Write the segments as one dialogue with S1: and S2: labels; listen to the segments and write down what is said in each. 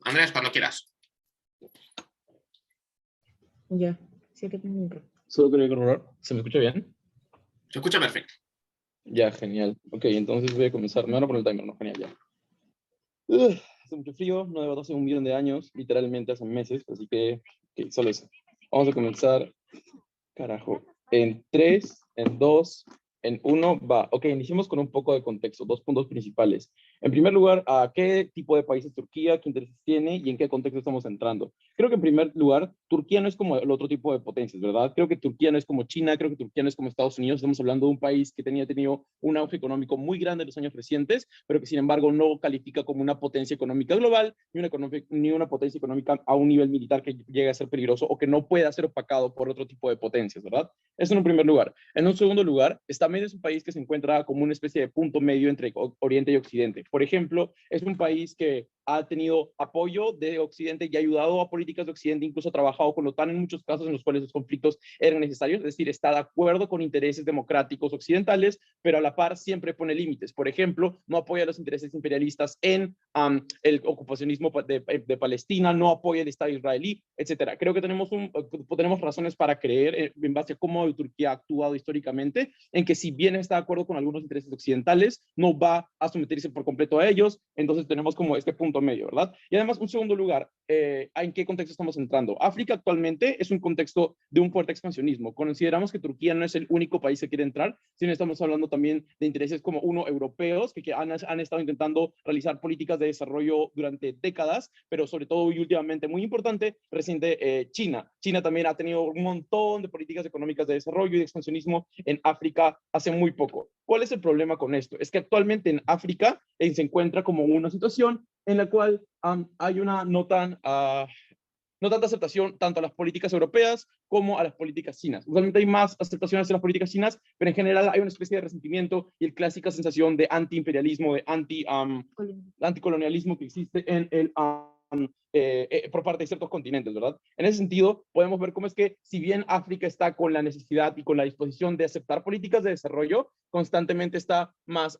S1: Andrés, cuando quieras.
S2: Ya, sí que tengo un micro.
S3: Solo quería corroborar. ¿Se me escucha bien?
S1: Se escucha perfecto.
S3: Ya, genial. Ok, entonces voy a comenzar. Me van a poner el timer, ¿no? Genial, ya. Hace mucho frío, no debo hace 1.000.000 de años, literalmente hace meses, así que ok, solo eso. Vamos a comenzar, carajo, en 3, en 2, en 1, va. Ok, iniciemos con un poco de contexto, 2 puntos principales. En primer lugar, ¿a qué tipo de país es Turquía? ¿Qué intereses tiene? ¿Y en qué contexto estamos entrando? Creo que en primer lugar, Turquía no es como el otro tipo de potencias, ¿verdad? Creo que Turquía no es como China, creo que Turquía no es como Estados Unidos. Estamos hablando de un país que tenido un auge económico muy grande en los años recientes, pero que sin embargo no califica como una potencia económica global, ni una potencia económica a un nivel militar que llegue a ser peligroso o que no pueda ser opacado por otro tipo de potencias, ¿verdad? Eso en un primer lugar. En un segundo lugar, también es un país que se encuentra como una especie de punto medio entre Oriente y Occidente. Por ejemplo, es un país que ha tenido apoyo de Occidente y ha ayudado a políticas de Occidente, incluso ha trabajado con la OTAN en muchos casos en los cuales los conflictos eran necesarios, es decir, está de acuerdo con intereses democráticos occidentales, pero a la par siempre pone límites. Por ejemplo, no apoya los intereses imperialistas en el ocupacionismo de Palestina, no apoya el Estado israelí, etcétera. Creo que tenemos razones para creer, en base a cómo Turquía ha actuado históricamente, en que si bien está de acuerdo con algunos intereses occidentales, no va a someterse por completo a ellos. Entonces tenemos como este punto medio, ¿verdad? Y además, un segundo lugar, ¿en qué contexto estamos entrando? África actualmente es un contexto de un fuerte expansionismo. Consideramos que Turquía no es el único país que quiere entrar, sino estamos hablando también de intereses como europeos, que han estado intentando realizar políticas de desarrollo durante décadas, pero sobre todo y últimamente muy importante, reciente China. China también ha tenido un montón de políticas económicas de desarrollo y de expansionismo en África hace muy poco. ¿Cuál es el problema con esto? Es que actualmente en África se encuentra como una situación en la cual hay una no tanta aceptación tanto a las políticas europeas como a las políticas chinas. Usualmente hay más aceptación hacia las políticas chinas, pero en general hay una especie de resentimiento y la clásica sensación de antiimperialismo, de anticolonialismo que existe en el por parte de ciertos continentes, ¿verdad? En ese sentido, podemos ver cómo es que, si bien África está con la necesidad y con la disposición de aceptar políticas de desarrollo, constantemente está más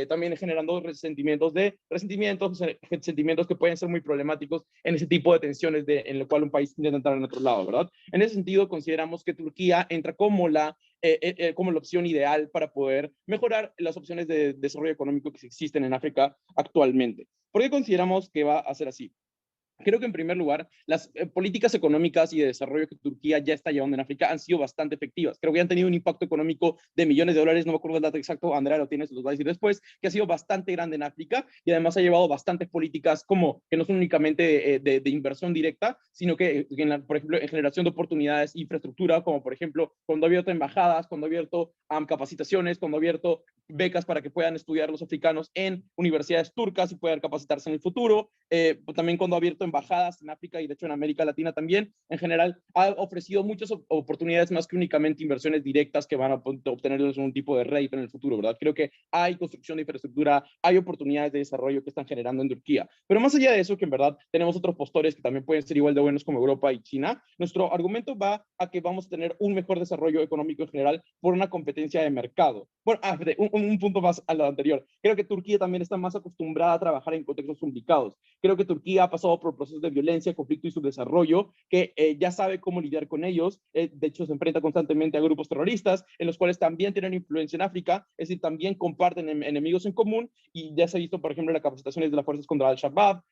S3: también generando sentimientos que pueden ser muy problemáticos en ese tipo de tensiones en el cual un país intenta entrar en otro lado, ¿verdad? En ese sentido, consideramos que Turquía entra como la opción ideal para poder mejorar las opciones de desarrollo económico que existen en África actualmente. ¿Por qué consideramos que va a ser así? Creo que en primer lugar, las políticas económicas y de desarrollo que Turquía ya está llevando en África han sido bastante efectivas. Creo que han tenido un impacto económico de millones de dólares, no me acuerdo el dato exacto, Andrea lo tiene, se los va a decir después, que ha sido bastante grande en África y además ha llevado bastantes políticas como que no son únicamente de inversión directa, sino que, por ejemplo, en generación de oportunidades, infraestructura, como por ejemplo, cuando ha abierto embajadas, cuando ha abierto capacitaciones, cuando ha abierto becas para que puedan estudiar los africanos en universidades turcas y puedan capacitarse en el futuro, también cuando ha abierto embajadas en África y de hecho en América Latina también, en general ha ofrecido muchas oportunidades más que únicamente inversiones directas que van a obtener un tipo de rédito en el futuro, ¿verdad? Creo que hay construcción de infraestructura, hay oportunidades de desarrollo que están generando en Turquía, pero más allá de eso, que en verdad tenemos otros postores que también pueden ser igual de buenos como Europa y China, nuestro argumento va a que vamos a tener un mejor desarrollo económico en general por una competencia de mercado. Bueno, un punto más a lo anterior. Creo que Turquía también está más acostumbrada a trabajar en contextos complicados. Creo que Turquía ha pasado por procesos de violencia, conflicto y subdesarrollo, que ya sabe cómo lidiar con ellos. De hecho, se enfrenta constantemente a grupos terroristas, en los cuales también tienen influencia en África, es decir, también comparten enemigos en común, y ya se ha visto, por ejemplo, en las capacitaciones de las fuerzas contra Al-Shabaab,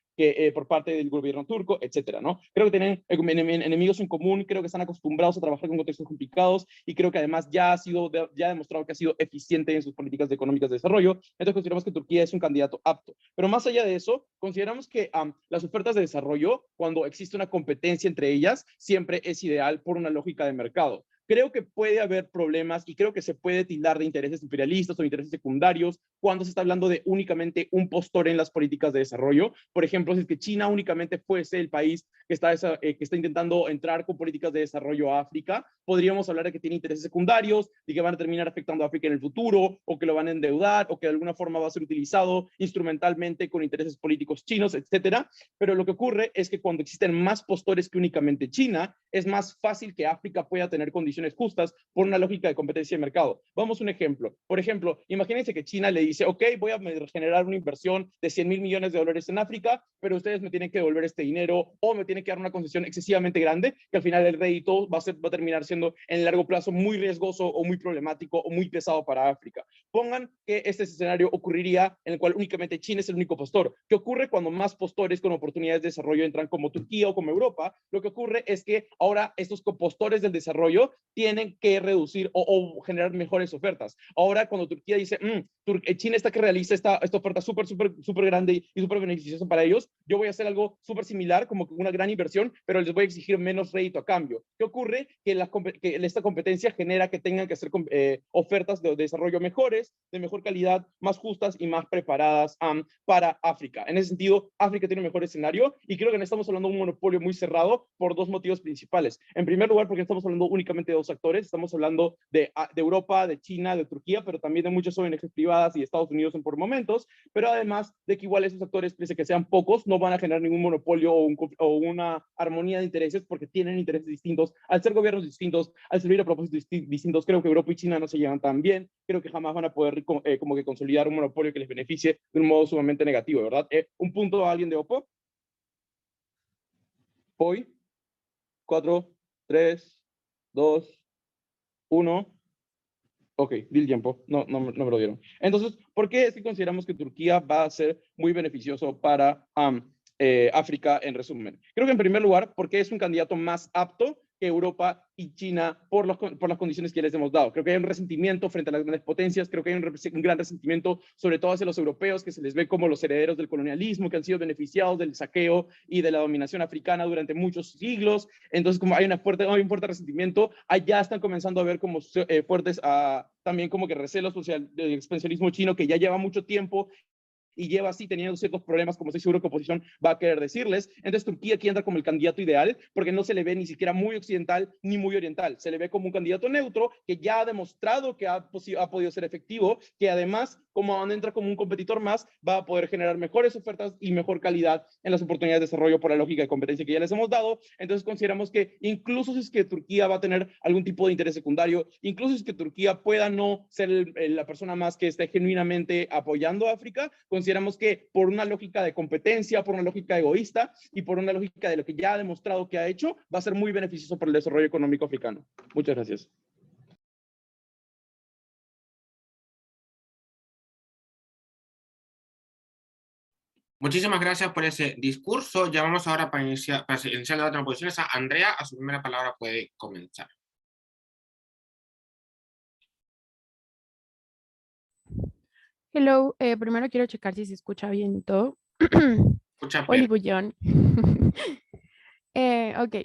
S3: por parte del gobierno turco, etcétera, ¿no? Creo que tienen enemigos en común, creo que están acostumbrados a trabajar con contextos complicados, y creo que además ya ha demostrado que ha sido eficiente en sus políticas económicas de desarrollo. Entonces consideramos que Turquía es un candidato apto. Pero más allá de eso, consideramos que las ofertas de desarrollo, cuando existe una competencia entre ellas, siempre es ideal por una lógica de mercado. Creo que puede haber problemas y creo que se puede tildar de intereses imperialistas o intereses secundarios cuando se está hablando de únicamente un postor en las políticas de desarrollo. Por ejemplo, si es que China únicamente fuese el país que está intentando entrar con políticas de desarrollo a África, podríamos hablar de que tiene intereses secundarios y que van a terminar afectando a África en el futuro, o que lo van a endeudar, o que de alguna forma va a ser utilizado instrumentalmente con intereses políticos chinos, etcétera. Pero lo que ocurre es que cuando existen más postores que únicamente China, es más fácil que África pueda tener condiciones justas por una lógica de competencia de mercado. Vamos a un ejemplo. Por ejemplo, imagínense que China le dice, ok, voy a generar una inversión de 100 mil millones de dólares en África, pero ustedes me tienen que devolver este dinero o me tienen que dar una concesión excesivamente grande, que al final el rédito va a terminar siendo en el largo plazo muy riesgoso o muy problemático o muy pesado para África. Pongan que este escenario ocurriría en el cual únicamente China es el único postor. ¿Qué ocurre cuando más postores con oportunidades de desarrollo entran como Turquía o como Europa? Lo que ocurre es que ahora estos postores del desarrollo tienen que reducir o generar mejores ofertas. Ahora cuando Turquía dice, China está que realiza esta oferta súper grande y súper beneficiosa para ellos, yo voy a hacer algo súper similar, como una gran inversión, pero les voy a exigir menos rédito a cambio. ¿Qué ocurre? Que esta competencia genera que tengan que hacer ofertas de desarrollo mejores, de mejor calidad, más justas y más preparadas para África. En ese sentido, África tiene un mejor escenario y creo que no estamos hablando de un monopolio muy cerrado por dos motivos principales. En primer lugar, porque estamos hablando únicamente de dos actores, estamos hablando de Europa, de China, de Turquía, pero también de muchas ONGs privadas y de Estados Unidos por momentos, pero además de que igual esos actores, pese a que sean pocos, no van a generar ningún monopolio o una armonía de intereses porque tienen intereses distintos, al ser gobiernos distintos, al servir a propósitos distintos. Creo que Europa y China no se llevan tan bien, creo que jamás van a poder como que consolidar un monopolio que les beneficie de un modo sumamente negativo, ¿verdad? ¿Un punto a alguien de Oppo? Hoy, 4, 3, 2, 1. Ok, di el tiempo, no me lo dieron. Entonces, ¿por qué es que consideramos que Turquía va a ser muy beneficioso para África en resumen? Creo que en primer lugar, porque es un candidato más apto que Europa y China por las condiciones que les hemos dado. Creo que hay un resentimiento frente a las grandes potencias, creo que hay un gran resentimiento sobre todo hacia los europeos, que se les ve como los herederos del colonialismo, que han sido beneficiados del saqueo y de la dominación africana durante muchos siglos. Entonces, como hay un fuerte resentimiento, allá están comenzando a ver como fuertes también como que recelos hacia el expansionismo chino, que ya lleva mucho tiempo y lleva así teniendo ciertos problemas, como estoy seguro que oposición va a querer decirles. Entonces Turquía aquí entra como el candidato ideal, porque no se le ve ni siquiera muy occidental ni muy oriental, se le ve como un candidato neutro que ya ha demostrado que ha podido ser efectivo, que además, como entra como un competidor más, va a poder generar mejores ofertas y mejor calidad en las oportunidades de desarrollo por la lógica de competencia que ya les hemos dado. Entonces consideramos que incluso si es que Turquía va a tener algún tipo de interés secundario, incluso si es que Turquía pueda no ser la persona más que esté genuinamente apoyando a África, consideramos que por una lógica de competencia, por una lógica egoísta y por una lógica de lo que ya ha demostrado que ha hecho, va a ser muy beneficioso para el desarrollo económico africano. Muchas gracias.
S1: Muchísimas gracias por ese discurso. Ya vamos ahora para iniciar el debate de oposiciones a Andrea. A su primera palabra puede comenzar.
S4: Hello, primero quiero checar si se escucha bien todo.
S1: Escucha,
S4: Oli Bullón. Ok.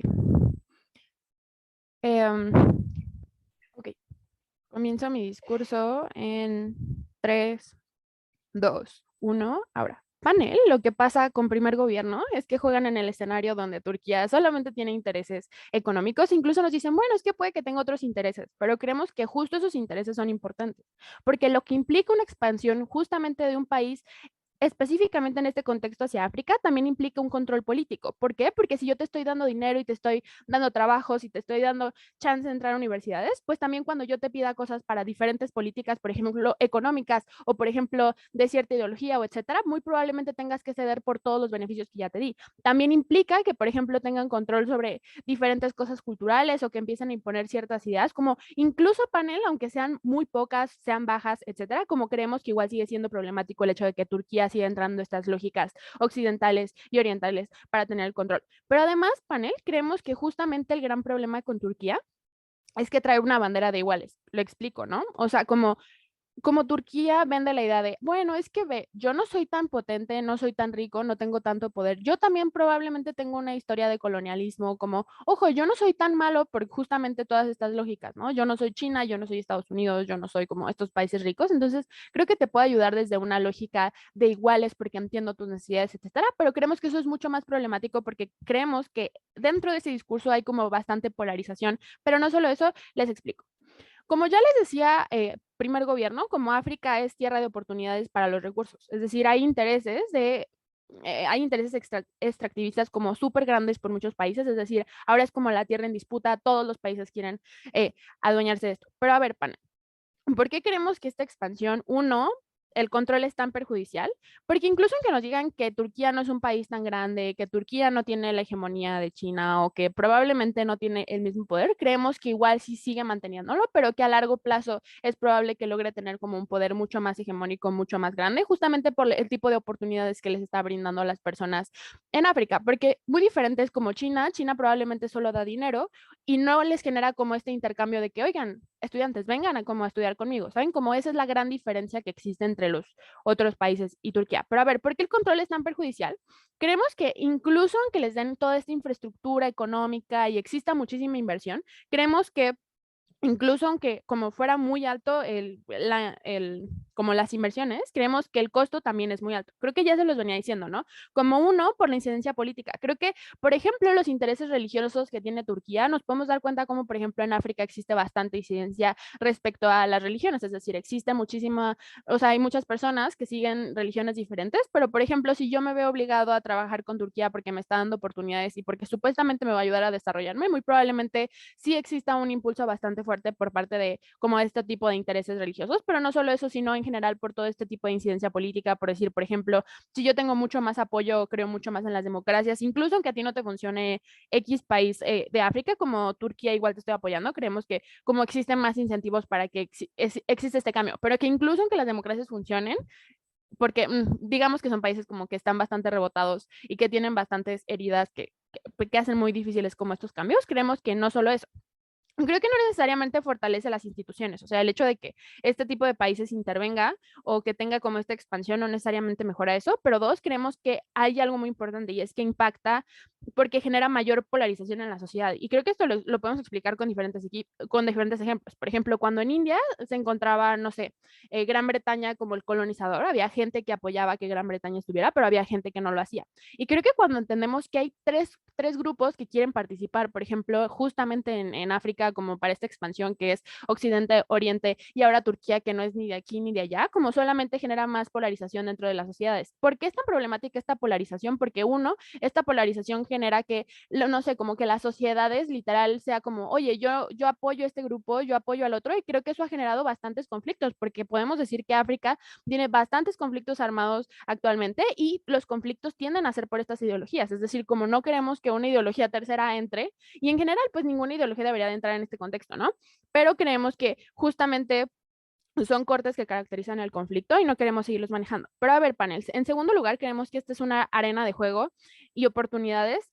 S4: Ok. Comienzo mi discurso en 3, 2, 1. Ahora, panel, lo que pasa con primer gobierno es que juegan en el escenario donde Turquía solamente tiene intereses económicos. Incluso nos dicen, bueno, es que puede que tenga otros intereses, pero creemos que justo esos intereses son importantes, porque lo que implica una expansión justamente de un país específicamente en este contexto hacia África, también implica un control político. ¿Por qué? Porque si yo te estoy dando dinero y te estoy dando trabajos y te estoy dando chance de entrar a universidades, pues también cuando yo te pida cosas para diferentes políticas, por ejemplo, económicas o por ejemplo, de cierta ideología o etcétera, muy probablemente tengas que ceder por todos los beneficios que ya te di. También implica que, por ejemplo, tengan control sobre diferentes cosas culturales o que empiecen a imponer ciertas ideas, como incluso panel, aunque sean muy pocas, sean bajas, etcétera, como creemos que igual sigue siendo problemático el hecho de que Turquía sigue entrando estas lógicas occidentales y orientales para tener el control. Pero además, panel, creemos que justamente el gran problema con Turquía es que trae una bandera de iguales. Lo explico, ¿no? O sea, como Turquía vende la idea de, bueno, es que ve, yo no soy tan potente, no soy tan rico, no tengo tanto poder. Yo también probablemente tengo una historia de colonialismo, como, ojo, yo no soy tan malo por justamente todas estas lógicas, ¿no? Yo no soy China, yo no soy Estados Unidos, yo no soy como estos países ricos. Entonces, creo que te puede ayudar desde una lógica de iguales porque entiendo tus necesidades, etcétera. Pero creemos que eso es mucho más problemático porque creemos que dentro de ese discurso hay como bastante polarización. Pero no solo eso, les explico. Como ya les decía, primer gobierno, como África es tierra de oportunidades para los recursos, es decir, hay intereses de hay intereses extractivistas como súper grandes por muchos países, es decir, ahora es como la tierra en disputa, todos los países quieren adueñarse de esto. Pero a ver, pana, ¿por qué creemos que esta expansión, uno, el control es tan perjudicial? Porque incluso aunque nos digan que Turquía no es un país tan grande, que Turquía no tiene la hegemonía de China o que probablemente no tiene el mismo poder, creemos que igual sí sigue manteniéndolo, pero que a largo plazo es probable que logre tener como un poder mucho más hegemónico, mucho más grande, justamente por el tipo de oportunidades que les está brindando a las personas en África, porque muy diferentes como China, China probablemente solo da dinero y no les genera como este intercambio de que, oigan, estudiantes, vengan a como a estudiar conmigo, ¿saben? Como esa es la gran diferencia que existe entre los otros países y Turquía. Pero a ver, ¿por qué el control es tan perjudicial? Creemos que incluso aunque les den toda esta infraestructura económica y exista muchísima inversión, creemos que incluso aunque como fuera muy alto como las inversiones, creemos que el costo también es muy alto. Creo que ya se los venía diciendo, ¿no? Como uno, por la incidencia política. Creo que, por ejemplo, los intereses religiosos que tiene Turquía, nos podemos dar cuenta como, por ejemplo, en África existe bastante incidencia respecto a las religiones, es decir, existe muchísima, o sea, hay muchas personas que siguen religiones diferentes, pero, por ejemplo, si yo me veo obligado a trabajar con Turquía porque me está dando oportunidades y porque supuestamente me va a ayudar a desarrollarme, muy probablemente sí exista un impulso bastante fuerte por parte de como este tipo de intereses religiosos, pero no solo eso, sino en general por todo este tipo de incidencia política, por decir, por ejemplo, si yo tengo mucho más apoyo, creo mucho más en las democracias, incluso aunque a ti no te funcione X país de África, como Turquía igual te estoy apoyando, creemos que como existen más incentivos para que existe este cambio, pero que incluso aunque las democracias funcionen, porque digamos que son países como que están bastante rebotados y que tienen bastantes heridas que hacen muy difíciles como estos cambios, creemos que no solo eso, creo que no necesariamente fortalece las instituciones, o sea, el hecho de que este tipo de países intervenga o que tenga como esta expansión no necesariamente mejora eso, pero dos, creemos que hay algo muy importante y es que impacta porque genera mayor polarización en la sociedad. Y creo que esto lo podemos explicar con diferentes ejemplos. Por ejemplo, cuando en India se encontraba, no sé, Gran Bretaña como el colonizador, había gente que apoyaba que Gran Bretaña estuviera, pero había gente que no lo hacía. Y creo que cuando entendemos que hay tres grupos que quieren participar, por ejemplo, justamente en África, como para esta expansión que es Occidente, Oriente y ahora Turquía, que no es ni de aquí ni de allá, como solamente genera más polarización dentro de las sociedades. ¿Por qué es tan problemática esta polarización? Porque uno, esta polarización genera que, no sé, como que las sociedades literal sea como, oye, yo apoyo a este grupo, yo apoyo al otro, y creo que eso ha generado bastantes conflictos, porque podemos decir que África tiene bastantes conflictos armados actualmente y los conflictos tienden a ser por estas ideologías, es decir, como no queremos que una ideología tercera entre, y en general, pues ninguna ideología debería de entrar en este contexto, ¿no? Pero creemos que justamente son cortes que caracterizan el conflicto y no queremos seguirlos manejando. Pero a ver, panels, en segundo lugar, creemos que esta es una arena de juego y oportunidades.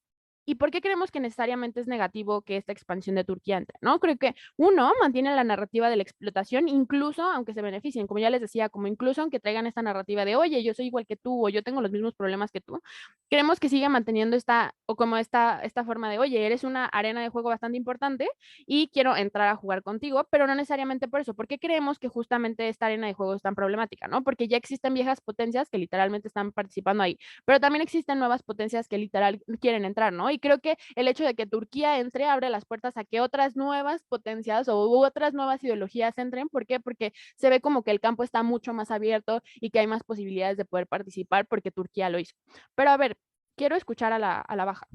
S4: ¿Y por qué creemos que necesariamente es negativo que esta expansión de Turquía entre? ¿No? Creo que uno mantiene la narrativa de la explotación, incluso aunque se beneficien, como ya les decía, como incluso aunque traigan esta narrativa de, oye, yo soy igual que tú o yo tengo los mismos problemas que tú, creemos que sigue manteniendo esta forma de, oye, eres una arena de juego bastante importante y quiero entrar a jugar contigo, pero no necesariamente por eso. ¿Por qué creemos que justamente esta arena de juego es tan problemática? ¿No? Porque ya existen viejas potencias que literalmente están participando ahí, pero también existen nuevas potencias que literal quieren entrar, ¿no? Y creo que el hecho de que Turquía entre abre las puertas a que otras nuevas potencias o otras nuevas ideologías entren. ¿Por qué? Porque se ve como que el campo está mucho más abierto y que hay más posibilidades de poder participar porque Turquía lo hizo. Pero a ver, quiero escuchar a la baja.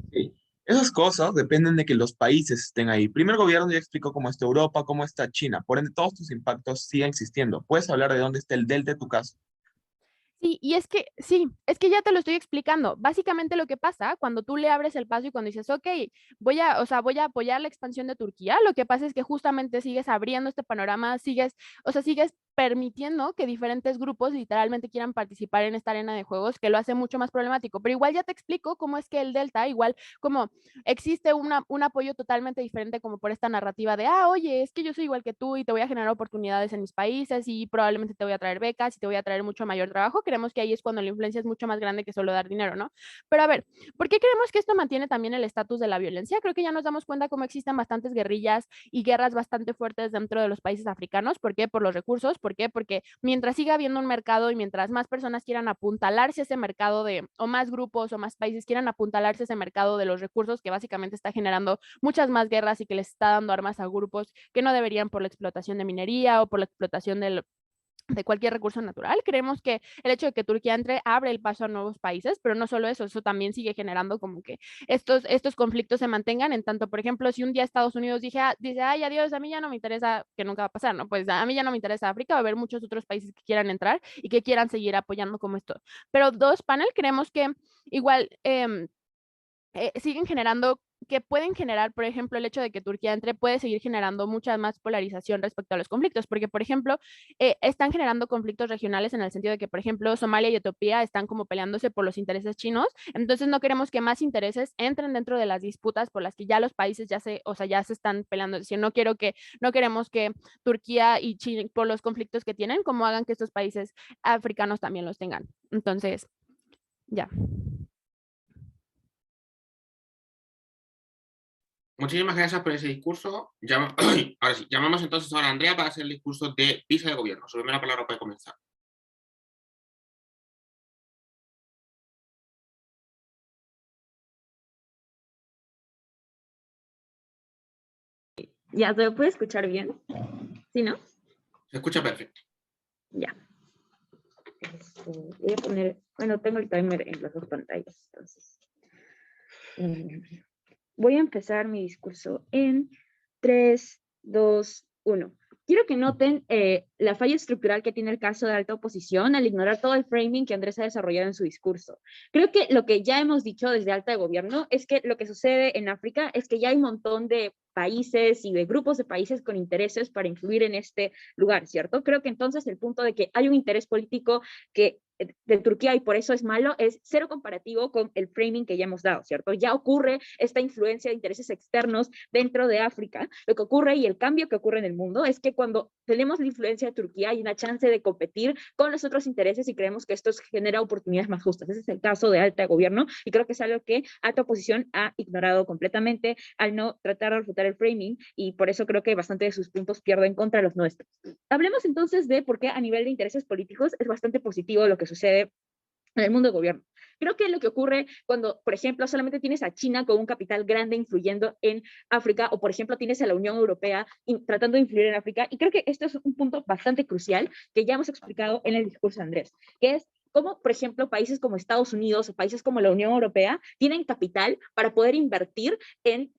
S5: Sí. Esas cosas dependen de que los países estén ahí. Primer gobierno ya explicó cómo está Europa, cómo está China. Por ende, todos tus impactos siguen existiendo. Puedes hablar de dónde está el delta de tu caso.
S4: Sí, y es que, sí, es que ya te lo estoy explicando. Básicamente lo que pasa cuando tú le abres el paso y cuando dices, ok, o sea, voy a apoyar la expansión de Turquía, lo que pasa es que justamente sigues abriendo este panorama, sigues permitiendo que diferentes grupos literalmente quieran participar en esta arena de juegos, que lo hace mucho más problemático. Pero igual ya te explico cómo es que el Delta, igual como existe un apoyo totalmente diferente como por esta narrativa de, oye, es que yo soy igual que tú y te voy a generar oportunidades en mis países y probablemente te voy a traer becas y te voy a traer mucho mayor trabajo. Creemos que ahí es cuando la influencia es mucho más grande que solo dar dinero, ¿no? Pero a ver, ¿por qué creemos que esto mantiene también el estatus de la violencia? Creo que ya nos damos cuenta cómo existen bastantes guerrillas y guerras bastante fuertes dentro de los países africanos. ¿Por qué? Por los recursos. ¿Por qué? Porque mientras siga habiendo un mercado y mientras más personas quieran apuntalarse a ese mercado o más grupos o más países quieran apuntalarse a ese mercado de los recursos que básicamente está generando muchas más guerras y que les está dando armas a grupos que no deberían por la explotación de minería o por la explotación de cualquier recurso natural. Creemos que el hecho de que Turquía entre abre el paso a nuevos países, pero no solo eso, eso también sigue generando como que estos conflictos se mantengan. En tanto, por ejemplo, si un día Estados Unidos dice, ay, adiós, a mí ya no me interesa, que nunca va a pasar, ¿no? Pues a mí ya no me interesa África, va a haber muchos otros países que quieran entrar y que quieran seguir apoyando como esto. Pero dos, panel, creemos que igual siguen generando, que pueden generar, por ejemplo, el hecho de que Turquía entre puede seguir generando mucha más polarización respecto a los conflictos, porque, por ejemplo, están generando conflictos regionales en el sentido de que, por ejemplo, Somalia y Etiopía están como peleándose por los intereses chinos, entonces no queremos que más intereses entren dentro de las disputas por las que ya los países ya se, o sea, ya se están peleando, es decir, no queremos que Turquía y China, por los conflictos que tienen, como hagan que estos países africanos también los tengan. Entonces, ya.
S1: Muchísimas gracias por ese discurso. Ahora sí, llamamos entonces ahora a Andrea para hacer el discurso de visa de gobierno. Su primera palabra puede comenzar.
S2: ¿Ya se puede escuchar bien? ¿Sí, no?
S1: Se escucha perfecto.
S2: Ya. Voy a poner, bueno, tengo el timer en las dos pantallas, entonces. Voy a empezar mi discurso en 3, 2, 1. Quiero que noten la falla estructural que tiene el caso de alta oposición al ignorar todo el framing que Andrés ha desarrollado en su discurso. Creo que lo que ya hemos dicho desde alta de gobierno es que lo que sucede en África es que ya hay un montón de países y de grupos de países con intereses para influir en este lugar, ¿cierto? Creo que entonces el punto de que hay un interés político que de Turquía y por eso es malo, es cero comparativo con el framing que ya hemos dado, ¿cierto? Ya ocurre esta influencia de intereses externos dentro de África. Lo que ocurre y el cambio que ocurre en el mundo es que cuando tenemos la influencia de Turquía hay una chance de competir con los otros intereses y creemos que esto genera oportunidades más justas. Ese es el caso de alta gobierno y creo que es algo que alta oposición ha ignorado completamente al no tratar de refutar el framing y por eso creo que bastante de sus puntos pierden contra los nuestros. Hablemos entonces de por qué a nivel de intereses políticos es bastante positivo lo que sucede en el mundo del gobierno. Creo que lo que ocurre cuando, por ejemplo, solamente tienes a China con un capital grande influyendo en África, o por ejemplo tienes a la Unión Europea tratando de influir en África, y creo que esto es un punto bastante crucial que ya hemos explicado en el discurso de Andrés, que es cómo, por ejemplo, países como Estados Unidos o países como la Unión Europea tienen capital para poder invertir en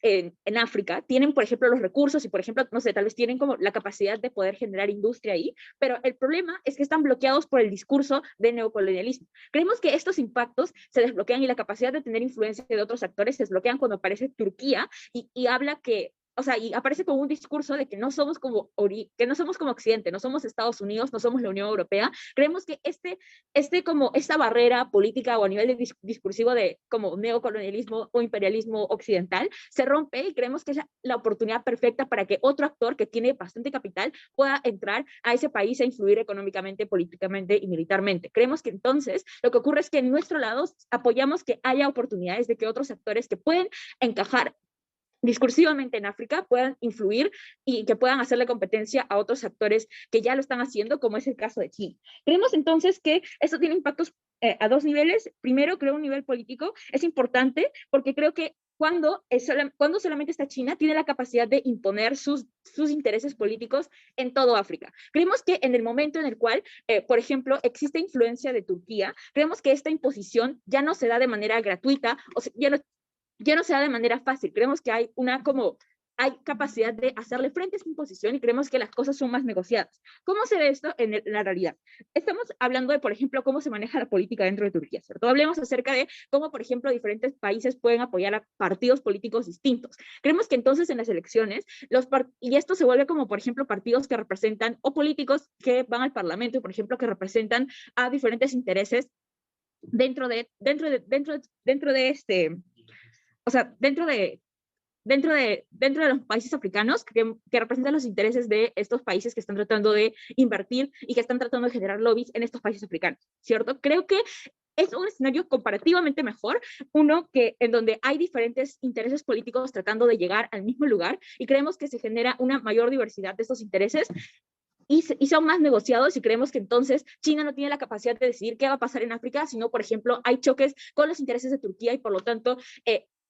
S2: África, tienen, por ejemplo, los recursos y, por ejemplo, no sé, tal vez tienen como la capacidad de poder generar industria ahí, pero el problema es que están bloqueados por el discurso de neocolonialismo. Creemos que estos impactos se desbloquean y la capacidad de tener influencia de otros actores se desbloquean cuando aparece Turquía y habla que o sea, y aparece con un discurso de que no somos como Occidente, no somos Estados Unidos, no somos la Unión Europea. Creemos que esta barrera política o a nivel de discursivo de como neocolonialismo o imperialismo occidental se rompe y creemos que es la oportunidad perfecta para que otro actor que tiene bastante capital pueda entrar a ese país a influir económicamente, políticamente y militarmente. Creemos que entonces lo que ocurre es que en nuestro lado apoyamos que haya oportunidades de que otros actores que pueden encajar discursivamente en África puedan influir y que puedan hacerle competencia a otros actores que ya lo están haciendo, como es el caso de China. Creemos entonces que esto tiene impactos a dos niveles. Primero, creo un nivel político. Es importante porque creo que cuando solamente está China, tiene la capacidad de imponer sus intereses políticos en todo África. Creemos que en el momento en el cual, por ejemplo, existe influencia de Turquía, creemos que esta imposición ya no se da de manera gratuita, o sea, ya no se da de manera fácil. Creemos que hay capacidad de hacerle frente a esta imposición y creemos que las cosas son más negociadas. ¿Cómo se ve esto en la realidad? Estamos hablando de, por ejemplo, cómo se maneja la política dentro de Turquía, ¿cierto? Hablemos acerca de cómo, por ejemplo, diferentes países pueden apoyar a partidos políticos distintos. Creemos que entonces en las elecciones, y esto se vuelve como, por ejemplo, partidos que representan, o políticos que van al Parlamento, y, por ejemplo, que representan a diferentes intereses dentro de los países africanos que representan los intereses de estos países que están tratando de invertir y que están tratando de generar lobbies en estos países africanos, ¿cierto? Creo que es un escenario comparativamente mejor, uno en donde hay diferentes intereses políticos tratando de llegar al mismo lugar y creemos que se genera una mayor diversidad de estos intereses y son más negociados y creemos que entonces China no tiene la capacidad de decidir qué va a pasar en África, sino, por ejemplo, hay choques con los intereses de Turquía y por lo tanto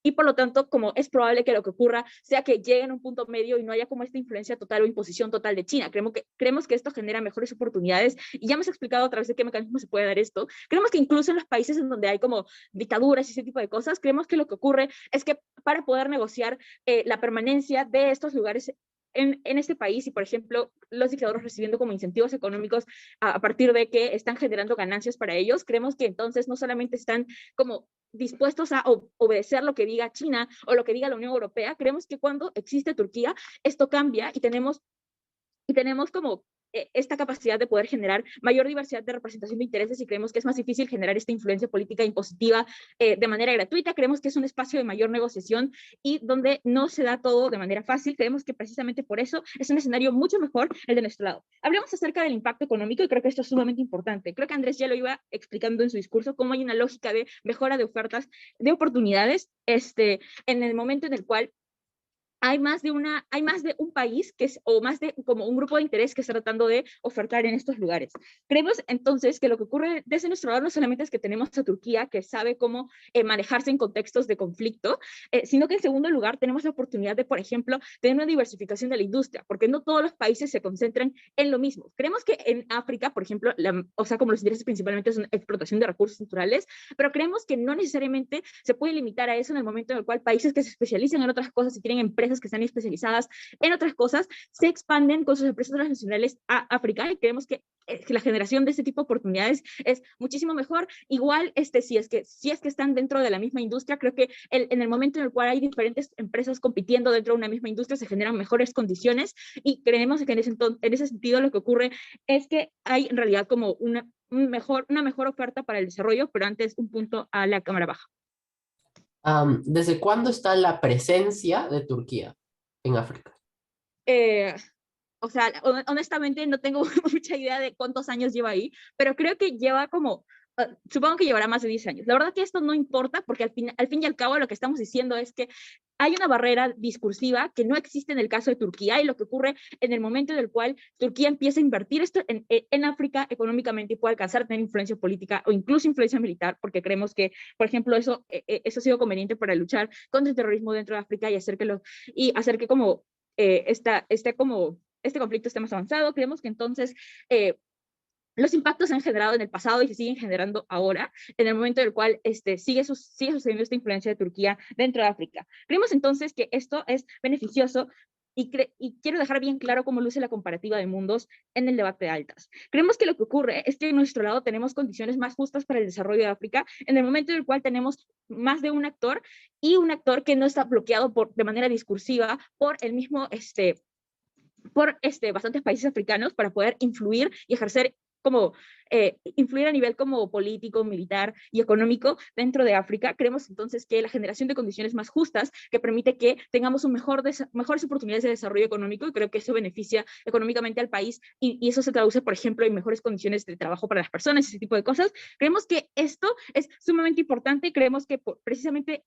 S2: y por lo tanto, como es probable que lo que ocurra sea que lleguen a un punto medio y no haya como esta influencia total o imposición total de China. Creemos que esto genera mejores oportunidades, y ya hemos explicado a través de qué mecanismo se puede dar esto. Creemos que incluso en los países en donde hay como dictaduras y ese tipo de cosas, creemos que lo que ocurre es que para poder negociar la permanencia de estos lugares en este país, y por ejemplo los dictadores recibiendo como incentivos económicos a partir de que están generando ganancias para ellos, creemos que entonces no solamente están como dispuestos a obedecer lo que diga China o lo que diga la Unión Europea, creemos que cuando existe Turquía esto cambia y tenemos como esta capacidad de poder generar mayor diversidad de representación de intereses, y creemos que es más difícil generar esta influencia política impositiva de manera gratuita. Creemos que es un espacio de mayor negociación y donde no se da todo de manera fácil. Creemos que precisamente por eso es un escenario mucho mejor el de nuestro lado. Hablemos acerca del impacto económico y creo que esto es sumamente importante. Creo que Andrés ya lo iba explicando en su discurso, cómo hay una lógica de mejora de ofertas, de oportunidades, en el momento en el cual hay más de un país o más de como un grupo de interés que está tratando de ofertar en estos lugares. Creemos entonces que lo que ocurre desde nuestro lado no solamente es que tenemos a Turquía, que sabe cómo manejarse en contextos de conflicto, sino que en segundo lugar tenemos la oportunidad de, por ejemplo, tener una diversificación de la industria, porque no todos los países se concentran en lo mismo. Creemos que en África, por ejemplo, como los intereses principalmente son explotación de recursos naturales, pero creemos que no necesariamente se puede limitar a eso en el momento en el cual países que se especializan en otras cosas y tienen empresas que están especializadas en otras cosas, se expanden con sus empresas transnacionales a África, y creemos que la generación de este tipo de oportunidades es muchísimo mejor. Igual, si es que están dentro de la misma industria, creo que en el momento en el cual hay diferentes empresas compitiendo dentro de una misma industria, se generan mejores condiciones, y creemos que en ese sentido lo que ocurre es que hay en realidad como una mejor oferta para el desarrollo. Pero antes, un punto a la cámara baja.
S6: ¿Desde cuándo está la presencia de Turquía en África?
S2: O sea, honestamente no tengo mucha idea de cuántos años lleva ahí, pero creo que lleva como, supongo que llevará más de 10 años. La verdad que esto no importa, porque al fin y al cabo lo que estamos diciendo es que hay una barrera discursiva que no existe en el caso de Turquía, y lo que ocurre en el momento en el cual Turquía empieza a invertir esto en África económicamente y puede alcanzar a tener influencia política o incluso influencia militar, porque creemos que, por ejemplo, eso ha sido conveniente para luchar contra el terrorismo dentro de África y hacer que como este conflicto esté más avanzado. Creemos que entonces los impactos se han generado en el pasado y se siguen generando ahora, en el momento en el cual sigue sucediendo esta influencia de Turquía dentro de África. Creemos entonces que esto es beneficioso, y quiero dejar bien claro cómo luce la comparativa de mundos en el debate de altas. Creemos que lo que ocurre es que en nuestro lado tenemos condiciones más justas para el desarrollo de África, en el momento en el cual tenemos más de un actor, y un actor que no está bloqueado de manera discursiva por el mismo bastantes países africanos, para poder influir y ejercer como influir a nivel como político, militar y económico dentro de África. Creemos entonces que la generación de condiciones más justas, que permite que tengamos mejores oportunidades de desarrollo económico, y creo que eso beneficia económicamente al país, y eso se traduce, por ejemplo, en mejores condiciones de trabajo para las personas, ese tipo de cosas. Creemos que esto es sumamente importante, y creemos que precisamente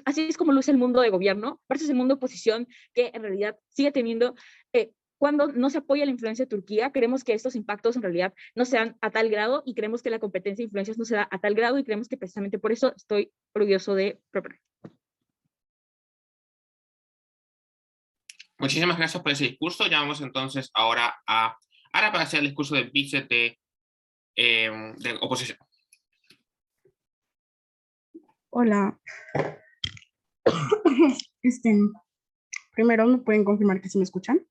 S2: así es como luce el mundo de gobierno versus el mundo de oposición, que en realidad sigue teniendo cuando no se apoya la influencia de Turquía. Creemos que estos impactos en realidad no se dan a tal grado, y creemos que la competencia de influencias no se da a tal grado, y creemos que precisamente por eso estoy orgulloso de proponer.
S1: Muchísimas gracias por ese discurso. Ya vamos entonces ahora para hacer el discurso del vice de oposición.
S7: Hola. Primero, ¿me pueden confirmar que sí me escuchan?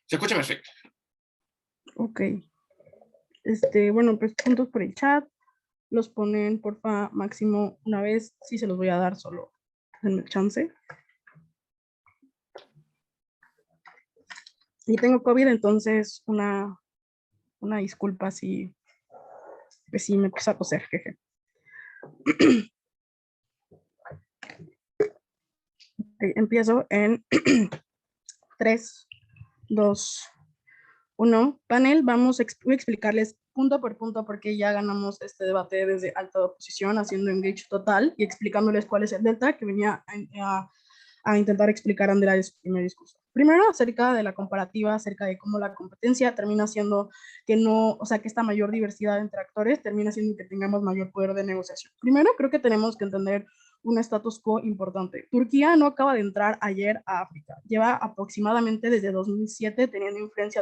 S1: Se escucha perfecto.
S7: Ok. Bueno, pues puntos por el chat. Los ponen, porfa, máximo una vez. Sí, se los voy a dar, solo denme chance. Y tengo COVID, entonces una disculpa si me empiezo a toser, jeje. Okay, empiezo en 3, 2, 1. Panel, voy a explicarles punto por punto porque ya ganamos este debate desde alta oposición, haciendo engage total y explicándoles cuál es el delta que venía a intentar explicar Andrea en su primer discurso. Primero, acerca de la comparativa, acerca de cómo la competencia termina siendo que esta mayor diversidad entre actores termina siendo que tengamos mayor poder de negociación. Primero, creo que tenemos que entender un status quo importante. Turquía no acaba de entrar ayer a África, lleva aproximadamente desde 2007 teniendo influencia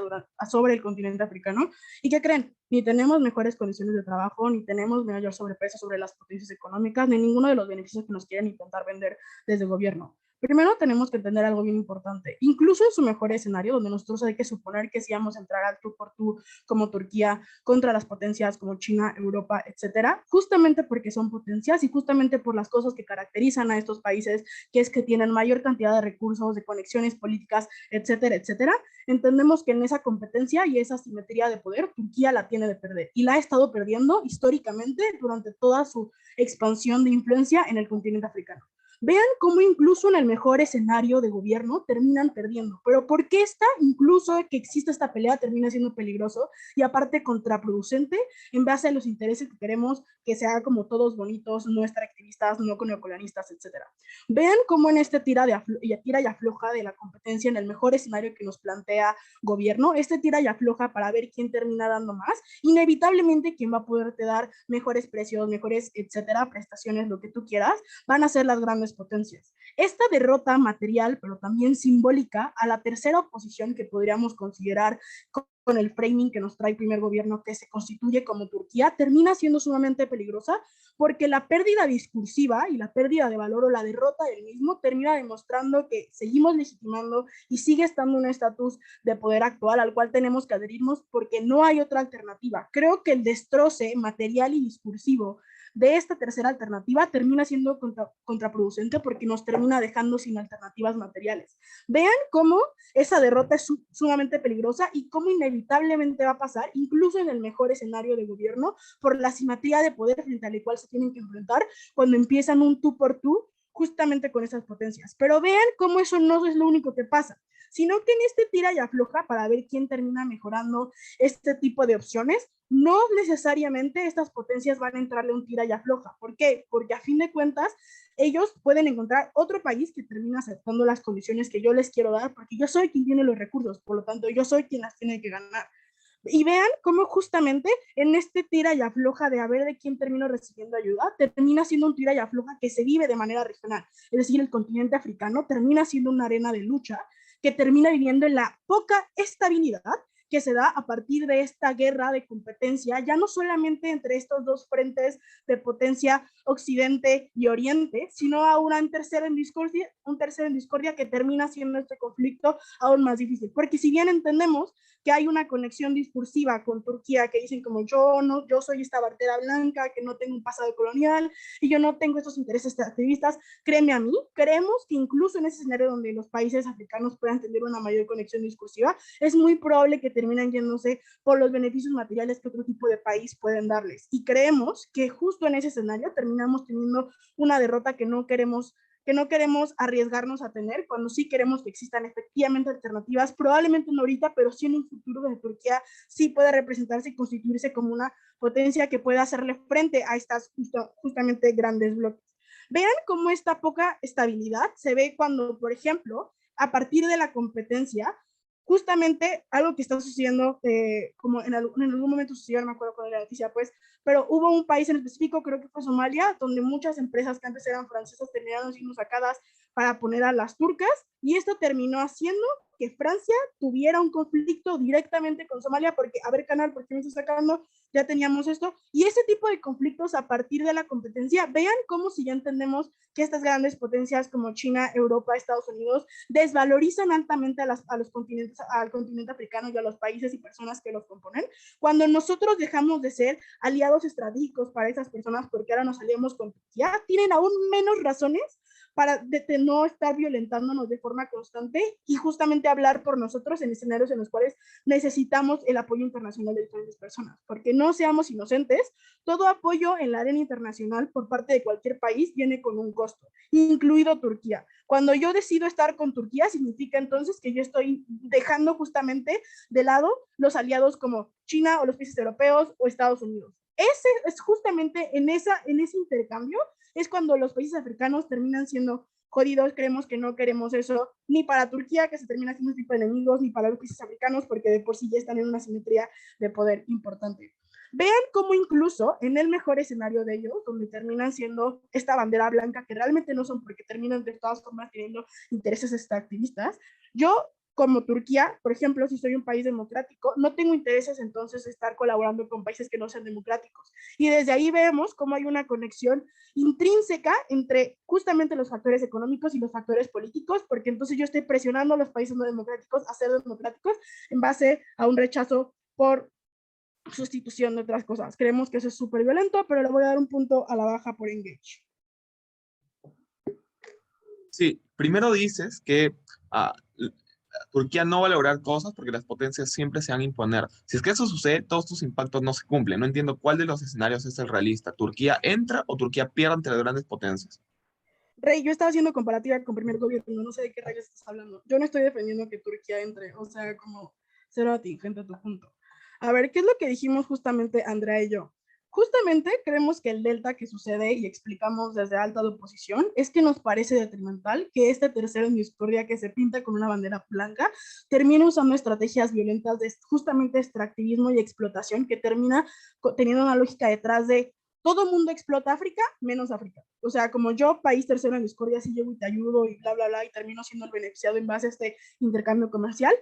S7: sobre el continente africano. ¿Y qué creen? Ni tenemos mejores condiciones de trabajo, ni tenemos mayor sobrepeso sobre las potencias económicas, ni ninguno de los beneficios que nos quieren intentar vender desde el gobierno. Primero tenemos que entender algo bien importante. Incluso en su mejor escenario, donde nosotros hay que suponer que si vamos a entrar al tú por tú como Turquía contra las potencias como China, Europa, etcétera, justamente porque son potencias y justamente por las cosas que caracterizan a estos países, que es que tienen mayor cantidad de recursos, de conexiones políticas, etcétera, etcétera, entendemos que en esa competencia y esa simetría de poder, Turquía la tiene de perder y la ha estado perdiendo históricamente durante toda su expansión de influencia en el continente africano. Vean cómo incluso en el mejor escenario de gobierno terminan perdiendo. Pero ¿por qué incluso que exista esta pelea termina siendo peligroso y aparte contraproducente en base a los intereses que queremos que se haga como todos bonitos, no extractivistas, no neocolonialistas, etcétera? Vean cómo en este tira y afloja de la competencia en el mejor escenario que nos plantea gobierno, este tira y afloja para ver quién termina dando más, inevitablemente quién va a poderte dar mejores precios, mejores, etcétera, prestaciones, lo que tú quieras, van a ser las grandes potencias. Esta derrota material, pero también simbólica, a la tercera oposición que podríamos considerar con el framing que nos trae el primer gobierno que se constituye como Turquía, termina siendo sumamente peligrosa porque la pérdida discursiva y la pérdida de valor o la derrota del mismo termina demostrando que seguimos legitimando y sigue estando un estatus de poder actual al cual tenemos que adherirnos porque no hay otra alternativa. Creo que el destroce material y discursivo de esta tercera alternativa termina siendo contraproducente porque nos termina dejando sin alternativas materiales. Vean cómo esa derrota es sumamente peligrosa y cómo inevitablemente va a pasar, incluso en el mejor escenario de gobierno, por la simetría de poder frente al cual se tienen que enfrentar cuando empiezan un tú por tú justamente con esas potencias. Pero vean cómo eso no es lo único que pasa, sino que en este tira y afloja para ver quién termina mejorando este tipo de opciones, no necesariamente estas potencias van a entrarle un tira y afloja. ¿Por qué? Porque a fin de cuentas, ellos pueden encontrar otro país que termina aceptando las condiciones que yo les quiero dar, porque yo soy quien tiene los recursos, por lo tanto, yo soy quien las tiene que ganar. Y vean cómo justamente en este tira y afloja de a ver de quién termino recibiendo ayuda, termina siendo un tira y afloja que se vive de manera regional. Es decir, el continente africano termina siendo una arena de lucha que termina viviendo en la poca estabilidad que se da a partir de esta guerra de competencia, ya no solamente entre estos dos frentes de potencia Occidente y Oriente, sino a un tercero en discordia que termina siendo este conflicto aún más difícil. Porque si bien entendemos que hay una conexión discursiva con Turquía, que dicen como yo soy esta bartera blanca, que no tengo un pasado colonial y yo no tengo estos intereses activistas, créeme a mí, creemos que incluso en ese escenario donde los países africanos puedan tener una mayor conexión discursiva, es muy probable que terminen yéndose por los beneficios materiales que otro tipo de país pueden darles. Y creemos que justo en ese escenario terminamos teniendo una derrota que no queremos arriesgarnos a tener, cuando sí queremos que existan efectivamente alternativas, probablemente no ahorita, pero sí en un futuro donde Turquía sí pueda representarse y constituirse como una potencia que pueda hacerle frente a estas justamente grandes bloques. Vean cómo esta poca estabilidad se ve cuando, por ejemplo, a partir de la competencia, justamente algo que está sucediendo, como en algún momento sucedió, no me acuerdo cuál era la noticia, pues, pero hubo un país en específico, creo que fue Somalia, donde muchas empresas que antes eran francesas terminaron siendo sacadas para poner a las turcas, y esto terminó haciendo que Francia tuviera un conflicto directamente con Somalia, porque, a ver, canal, ¿por qué me estás sacando? Ya teníamos esto, y ese tipo de conflictos a partir de la competencia, vean cómo si ya entendemos que estas grandes potencias como China, Europa, Estados Unidos, desvalorizan altamente al continente africano y a los países y personas que los componen, cuando nosotros dejamos de ser aliados estratégicos para esas personas porque ahora nos aliamos con Turquía, tienen aún menos razones para no estar violentándonos de forma constante y justamente hablar por nosotros en escenarios en los cuales necesitamos el apoyo internacional de diferentes personas, porque no seamos inocentes, todo apoyo en la arena internacional por parte de cualquier país viene con un costo, incluido Turquía. Cuando yo decido estar con Turquía, significa entonces que yo estoy dejando justamente de lado los aliados como China o los países europeos o Estados Unidos. Ese es justamente en ese intercambio es cuando los países africanos terminan siendo jodidos. Creemos que no queremos eso, ni para Turquía, que se termina siendo un tipo de enemigos, ni para los países africanos, porque de por sí ya están en una simetría de poder importante. Vean cómo incluso en el mejor escenario de ellos, donde terminan siendo esta bandera blanca, que realmente no son porque terminan de todas formas teniendo intereses extractivistas, yo como Turquía, por ejemplo, si soy un país democrático, no tengo intereses entonces de estar colaborando con países que no sean democráticos. Y desde ahí vemos cómo hay una conexión intrínseca entre justamente los factores económicos y los factores políticos, porque entonces yo estoy presionando a los países no democráticos a ser democráticos en base a un rechazo por sustitución de otras cosas. Creemos que eso es súper violento, pero le voy a dar un punto a la baja por engage.
S5: Sí, primero dices que Turquía no va a lograr cosas porque las potencias siempre se van a imponer. Si es que eso sucede, todos tus impactos no se cumplen. No entiendo cuál de los escenarios es el realista. ¿Turquía entra o Turquía pierde ante las grandes potencias?
S7: Rey, yo estaba haciendo comparativa con primer gobierno, no sé de qué rayos estás hablando. Yo no estoy defendiendo que Turquía entre, o sea, como cero atingente a tu punto. A ver, ¿qué es lo que dijimos justamente Andrea y yo? Justamente creemos que el delta que sucede y explicamos desde alta de oposición es que nos parece detrimental que este tercero en discordia que se pinta con una bandera blanca termine usando estrategias violentas de justamente extractivismo y explotación que termina teniendo una lógica detrás de todo mundo explota África, menos África. O sea, como yo, país tercero en discordia, sí llego y te ayudo y bla, bla, bla, y termino siendo el beneficiado en base a este intercambio comercial,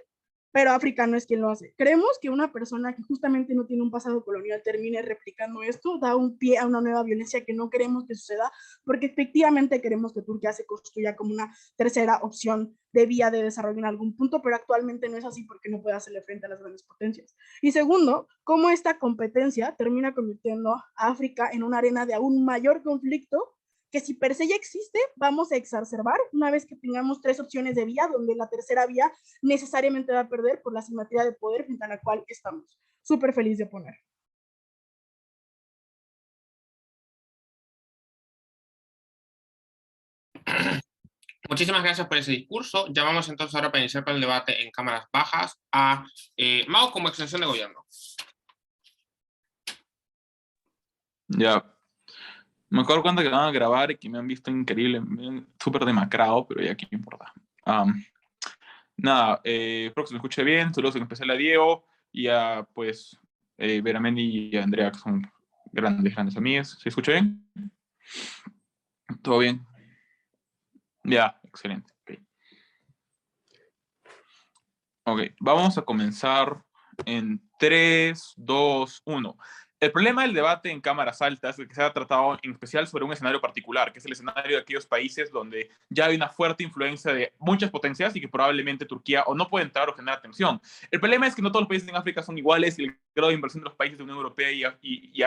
S7: pero África no es quien lo hace. Creemos que una persona que justamente no tiene un pasado colonial termine replicando esto, da un pie a una nueva violencia que no queremos que suceda, porque efectivamente queremos que Turquía se construya como una tercera opción de vía de desarrollo en algún punto, pero actualmente no es así porque no puede hacerle frente a las grandes potencias. Y segundo, cómo esta competencia termina convirtiendo a África en una arena de aún mayor conflicto que si per se ya existe, vamos a exacerbar una vez que tengamos tres opciones de vía, donde la tercera vía necesariamente va a perder por la simetría de poder frente a la cual estamos. Súper feliz de poner.
S1: Muchísimas gracias por ese discurso. Ya vamos entonces ahora para iniciar con el debate en cámaras bajas a Mao como extensión de gobierno.
S8: Ya. Me acuerdo cuando que van a grabar y que me han visto increíble, súper demacrado, pero ya qué me importa. Nada, espero que se me escuche bien. Saludos en especial a Diego y a, pues, Veramendi y a Andrea, que son grandes amigas. ¿Se escucha bien? ¿Todo bien? Ya, excelente. Ok, vamos a comenzar en 3, 2, 1. El problema del debate en cámaras altas es que se ha tratado en especial sobre un escenario particular, que es el escenario de aquellos países donde ya hay una fuerte influencia de muchas potencias y que probablemente Turquía o no puede entrar o generar tensión. El problema es que no todos los países en África son iguales y el grado de inversión de los países de la Unión Europea y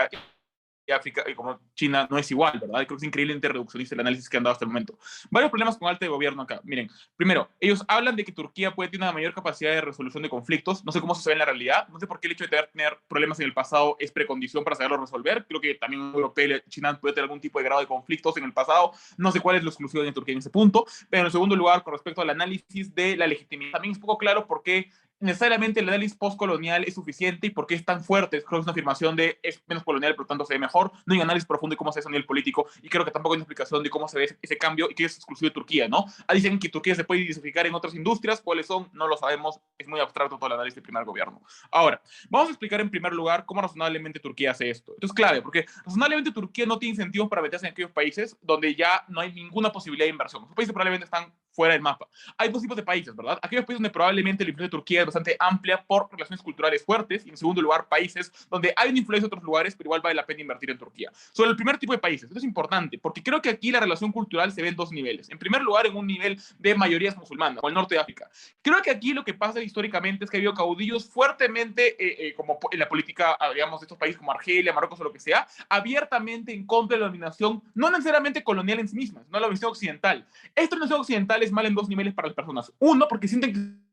S8: África, como China, no es igual, ¿verdad? Creo que es increíblemente reduccionista el análisis que han dado hasta el momento. Varios problemas con alta de gobierno acá. Miren, primero, ellos hablan de que Turquía puede tener una mayor capacidad de resolución de conflictos. No sé cómo se ve en la realidad. No sé por qué el hecho de tener problemas en el pasado es precondición para saberlo resolver. Creo que también Europa y China puede tener algún tipo de grado de conflictos en el pasado. No sé cuál es la exclusión de Turquía en ese punto. Pero en segundo lugar, con respecto al análisis de la legitimidad, también es poco claro por qué necesariamente el análisis postcolonial es suficiente y por qué es tan fuerte. Creo que es una afirmación de es menos colonial, por lo tanto se ve mejor. No hay un análisis profundo de cómo se ve eso a nivel político y creo que tampoco hay una explicación de cómo se ve ese cambio y que es exclusivo de Turquía, ¿no? Dicen que Turquía se puede diversificar en otras industrias, cuáles son, no lo sabemos, es muy abstracto todo el análisis del primer gobierno. Ahora, vamos a explicar en primer lugar cómo razonablemente Turquía hace esto. Esto es clave, porque razonablemente Turquía no tiene incentivos para meterse en aquellos países donde ya no hay ninguna posibilidad de inversión. Los países probablemente están fuera del mapa. Hay dos tipos de países, ¿verdad? Aquellos países donde probablemente la influencia de Turquía es bastante amplia por relaciones culturales fuertes y en segundo lugar países donde hay una influencia de otros lugares pero igual vale la pena invertir en Turquía. Sobre el primer tipo de países, esto es importante porque creo que aquí la relación cultural se ve en dos niveles. En primer lugar, en un nivel de mayorías musulmanas, como el norte de África. Creo que aquí lo que pasa históricamente es que ha habido caudillos fuertemente, como en la política, digamos, de estos países como Argelia, Marruecos o lo que sea, abiertamente en contra de la dominación, no necesariamente colonial en sí misma, sino la dominación occidental. Esta dominación occidental es mal en dos niveles para las personas. Uno, porque sienten que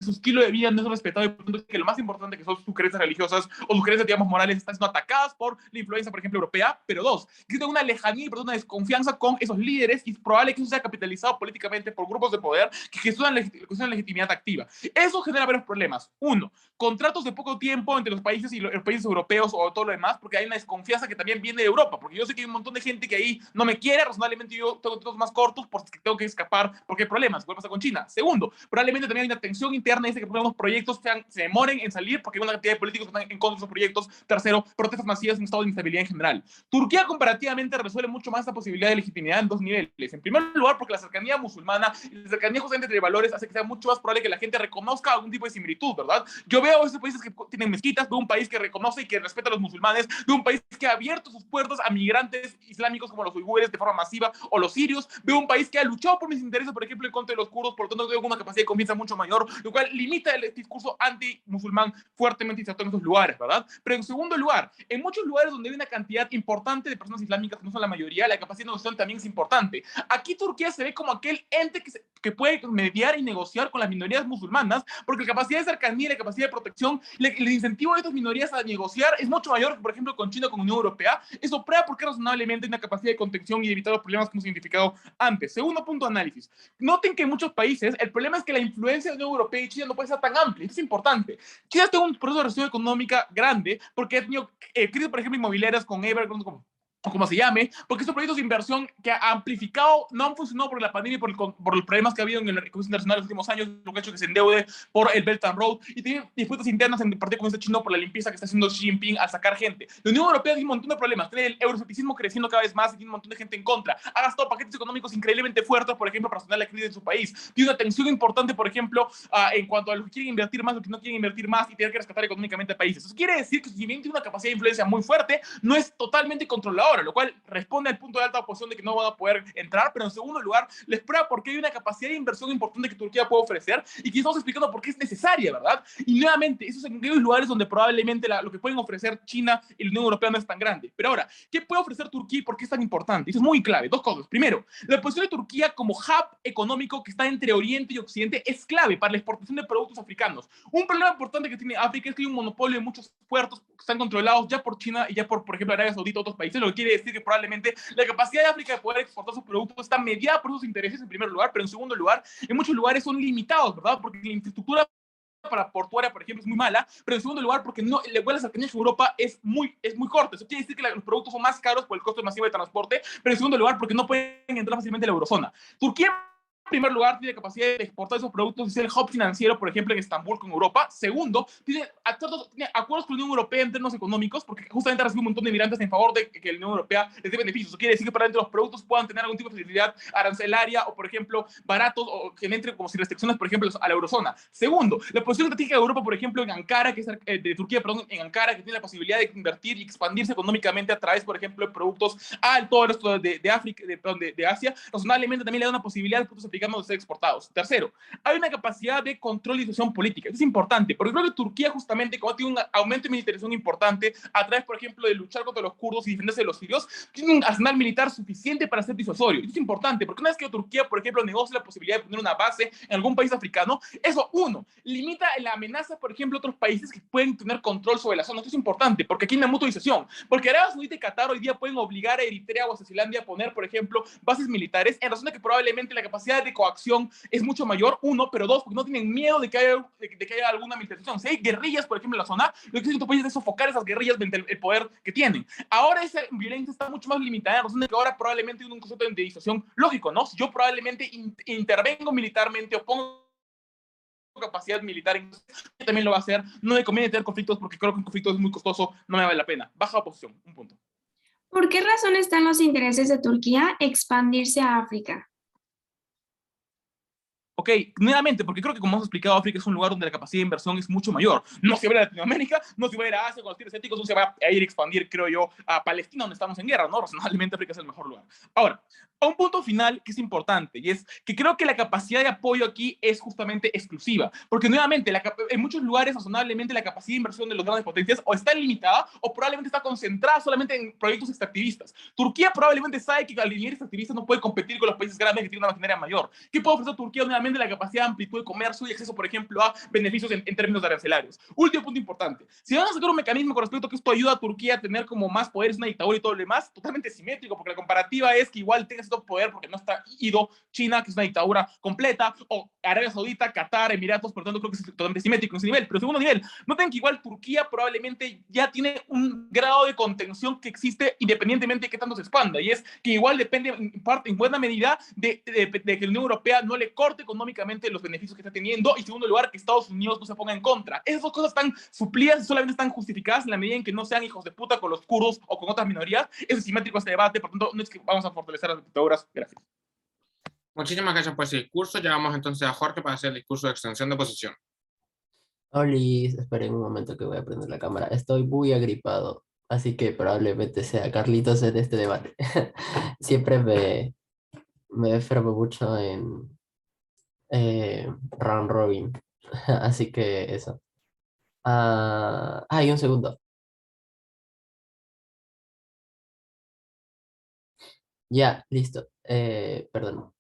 S8: su estilo de vida no es respetado y por tanto que lo más importante que son sus creencias religiosas o sus creencias, digamos, morales están siendo atacadas por la influencia, por ejemplo, europea, pero dos, que tienen una lejanía y una desconfianza con esos líderes y es probable que eso sea capitalizado políticamente por grupos de poder que gestionan legitimidad activa. Eso genera varios problemas. Uno, contratos de poco tiempo entre los países y los países europeos o todo lo demás, porque hay una desconfianza que también viene de Europa, porque yo sé que hay un montón de gente que ahí no me quiere, razonablemente yo tengo contratos más cortos porque tengo que escapar, porque hay problemas. ¿Qué pasa con China? Segundo, probablemente también hay una tensión interna interna dice que unos proyectos se demoren en salir porque hay una cantidad de políticos que están en contra de esos proyectos. Tercero, protestas masivas en un estado de inestabilidad en general. Turquía comparativamente resuelve mucho más esta posibilidad de legitimidad en dos niveles. En primer lugar, porque la cercanía musulmana y la cercanía justamente entre valores hace que sea mucho más probable que la gente reconozca algún tipo de similitud, ¿verdad? Yo veo esos países que tienen mezquitas, veo un país que reconoce y que respeta a los musulmanes, veo un país que ha abierto sus puertas a migrantes islámicos como los uigures de forma masiva o los sirios, veo un país que ha luchado por mis intereses, por ejemplo, en contra de los kurdos, por lo tanto tengo una capacidad de confianza mucho mayor, lo cual limita el discurso anti-musulmán fuertemente insertado en esos lugares, ¿verdad? Pero en segundo lugar, en muchos lugares donde hay una cantidad importante de personas islámicas, que no son la mayoría, la capacidad de negociación también es importante. Aquí Turquía se ve como aquel ente que puede mediar y negociar con las minorías musulmanas, porque la capacidad de cercanía y la capacidad de protección, el incentivo de estas minorías a negociar es mucho mayor que, por ejemplo, con China o con la Unión Europea. Eso prueba porque razonablemente hay una capacidad de contención y de evitar los problemas que hemos identificado antes. Segundo punto de análisis. Noten que en muchos países el problema es que la influencia de la Unión Europea y China no puede ser tan amplia. Esto es importante. China está en un proceso de recesión económica grande porque ha tenido crisis, por ejemplo, inmobiliarias con Evergrande, o como se llame, porque estos proyectos de inversión que ha amplificado no han funcionado por la pandemia y por los problemas que ha habido en el comercio internacional en los últimos años, lo que ha hecho que se endeude por el Belt and Road, y tiene disputas internas en el Partido Comunista Chino por la limpieza que está haciendo Xi Jinping al sacar gente. La Unión Europea tiene un montón de problemas, tiene el euroscepticismo creciendo cada vez más y tiene un montón de gente en contra. Ha gastado paquetes económicos increíblemente fuertes, por ejemplo, para sostener la crisis en su país. Tiene una tensión importante, por ejemplo, en cuanto a los que quieren invertir más, los que no quieren invertir más y tener que rescatar económicamente a países. Eso quiere decir que si bien tiene una capacidad de influencia muy fuerte, no es totalmente controladora, lo cual responde al punto de alta oposición de que no van a poder entrar, pero en segundo lugar les prueba por qué hay una capacidad de inversión importante que Turquía puede ofrecer y que estamos explicando por qué es necesaria, ¿verdad? Y nuevamente, esos son aquellos lugares donde probablemente lo que pueden ofrecer China y la Unión Europea no es tan grande. Pero ahora, ¿qué puede ofrecer Turquía y por qué es tan importante? Eso es muy clave. Dos cosas. Primero, la posición de Turquía como hub económico que está entre Oriente y Occidente es clave para la exportación de productos africanos. Un problema importante que tiene África es que hay un monopolio de muchos puertos que están controlados ya por China y ya por ejemplo, Arabia Saudita o otros países, lo que quiere decir que probablemente la capacidad de África de poder exportar sus productos está mediada por sus intereses en primer lugar, pero en segundo lugar, en muchos lugares son limitados, ¿verdad? Porque la infraestructura para portuaria, por ejemplo, es muy mala, pero en segundo lugar, porque no, la cercanía con Europa es muy corta. Eso quiere decir que los productos son más caros por el costo masivo de transporte, pero en segundo lugar, porque no pueden entrar fácilmente a la eurozona. Turquía, en primer lugar, tiene capacidad de exportar esos productos y ser el hub financiero, por ejemplo, en Estambul con Europa. Segundo, tiene acuerdos con la Unión Europea en términos económicos, porque justamente recibe un montón de migrantes en favor de que la Unión Europea les dé beneficios. Eso quiere decir que probablemente los productos puedan tener algún tipo de facilidad arancelaria o, por ejemplo, baratos o que entren como sin restricciones, por ejemplo, a la eurozona. Segundo, la posición estratégica de Europa, por ejemplo, en Ankara, que es de Turquía, perdón, en Ankara, que tiene la posibilidad de invertir y expandirse económicamente a través, por ejemplo, de productos a todo el resto de África, de Asia, razonablemente también le da una posibilidad de productos africanos de ser exportados. Tercero, hay una capacidad de control y decisión política. Eso es importante, porque creo que Turquía justamente, como tiene un aumento de militarización importante, a través, por ejemplo, de luchar contra los kurdos y defenderse de los sirios, tiene un arsenal militar suficiente para ser disuasorio. Eso es importante, porque una vez que Turquía, por ejemplo, negocia la posibilidad de poner una base en algún país africano, eso, uno, limita la amenaza, por ejemplo, a otros países que pueden tener control sobre la zona. Esto es importante, porque aquí hay una mutualización, porque Arabia Saudita y Qatar hoy día pueden obligar a Eritrea o a Suazilandia a poner, por ejemplo, bases militares, en razón de que probablemente la capacidad de coacción es mucho mayor, uno, pero dos, porque no tienen miedo de que haya alguna militarización. Si hay guerrillas, por ejemplo, en la zona, lo que hacen estos países es sofocar esas guerrillas mediante el poder que tienen. Ahora esa violencia está mucho más limitada, en razón de que ahora probablemente hay un concepto de disuasión lógico, ¿no? Si yo probablemente intervengo militarmente o pongo capacidad militar, yo también lo va a hacer. No me conviene tener conflictos porque creo que un conflicto es muy costoso, no me vale la pena. Baja oposición, un punto.
S9: ¿Por qué razón están los intereses de Turquía expandirse a África?
S8: Ok, nuevamente, porque creo que como hemos explicado, África es un lugar donde la capacidad de inversión es mucho mayor. No se va a ir a Latinoamérica, no se va a ir a Asia con los tiros éticos, no se va a ir a expandir, creo yo, a Palestina, donde estamos en guerra, ¿no? Razonablemente África es el mejor lugar. Ahora, a un punto final que es importante, y es que creo que la capacidad de apoyo aquí es justamente exclusiva, porque nuevamente, en muchos lugares, razonablemente, la capacidad de inversión de los grandes potencias o está limitada o probablemente está concentrada solamente en proyectos extractivistas. Turquía probablemente sabe que al linear extractivista no puede competir con los países grandes que tienen una maquinaria mayor. ¿Qué puede ofrecer Turquía? Nuevamente, la capacidad de amplitud de comercio y acceso, por ejemplo, a beneficios en términos de arancelarios. Último punto importante. Si vamos a sacar un mecanismo con respecto a que esto ayuda a Turquía a tener como más poderes, una dictadura y todo lo demás, totalmente simétrico, porque la comparativa es que igual tengas necesito poder porque no está ido China, que es una dictadura completa, o Arabia Saudita, Qatar, Emiratos, por lo tanto creo que es totalmente simétrico en ese nivel. Pero segundo nivel, noten que igual Turquía probablemente ya tiene un grado de contención que existe independientemente de qué tanto se expanda, y es que igual depende en buena medida de que la Unión Europea no le corte económicamente los beneficios que está teniendo, y segundo lugar, que Estados Unidos no se ponga en contra. Esas dos cosas están suplidas y solamente están justificadas en la medida en que no sean hijos de puta con los kurdos o con otras minorías. Es simétrico este debate, por tanto, no es que vamos a fortalecer a las dictaduras. Gracias.
S1: Muchísimas gracias por ese discurso. Llamamos entonces a Jorge para hacer el discurso de extensión de posición.
S6: Oli, esperen un momento que voy a prender la cámara. Estoy muy agripado, así que probablemente sea Carlitos en este debate. Siempre me enfermo mucho en round robin, así que eso. Hay un segundo. Ya, listo. Perdón.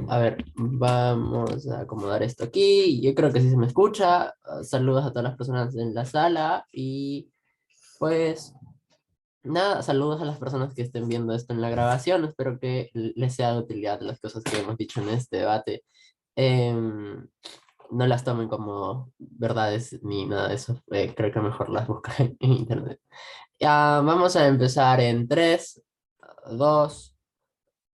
S6: A ver, vamos a acomodar esto aquí. Yo creo que sí se me escucha. Saludos a todas las personas en la sala y pues nada, saludos a las personas que estén viendo esto en la grabación. Espero que les sea de utilidad las cosas que hemos dicho en este debate. Em, no las tomen como verdades ni nada de eso. Creo que mejor las buscan en internet. Vamos a empezar en 3, 2,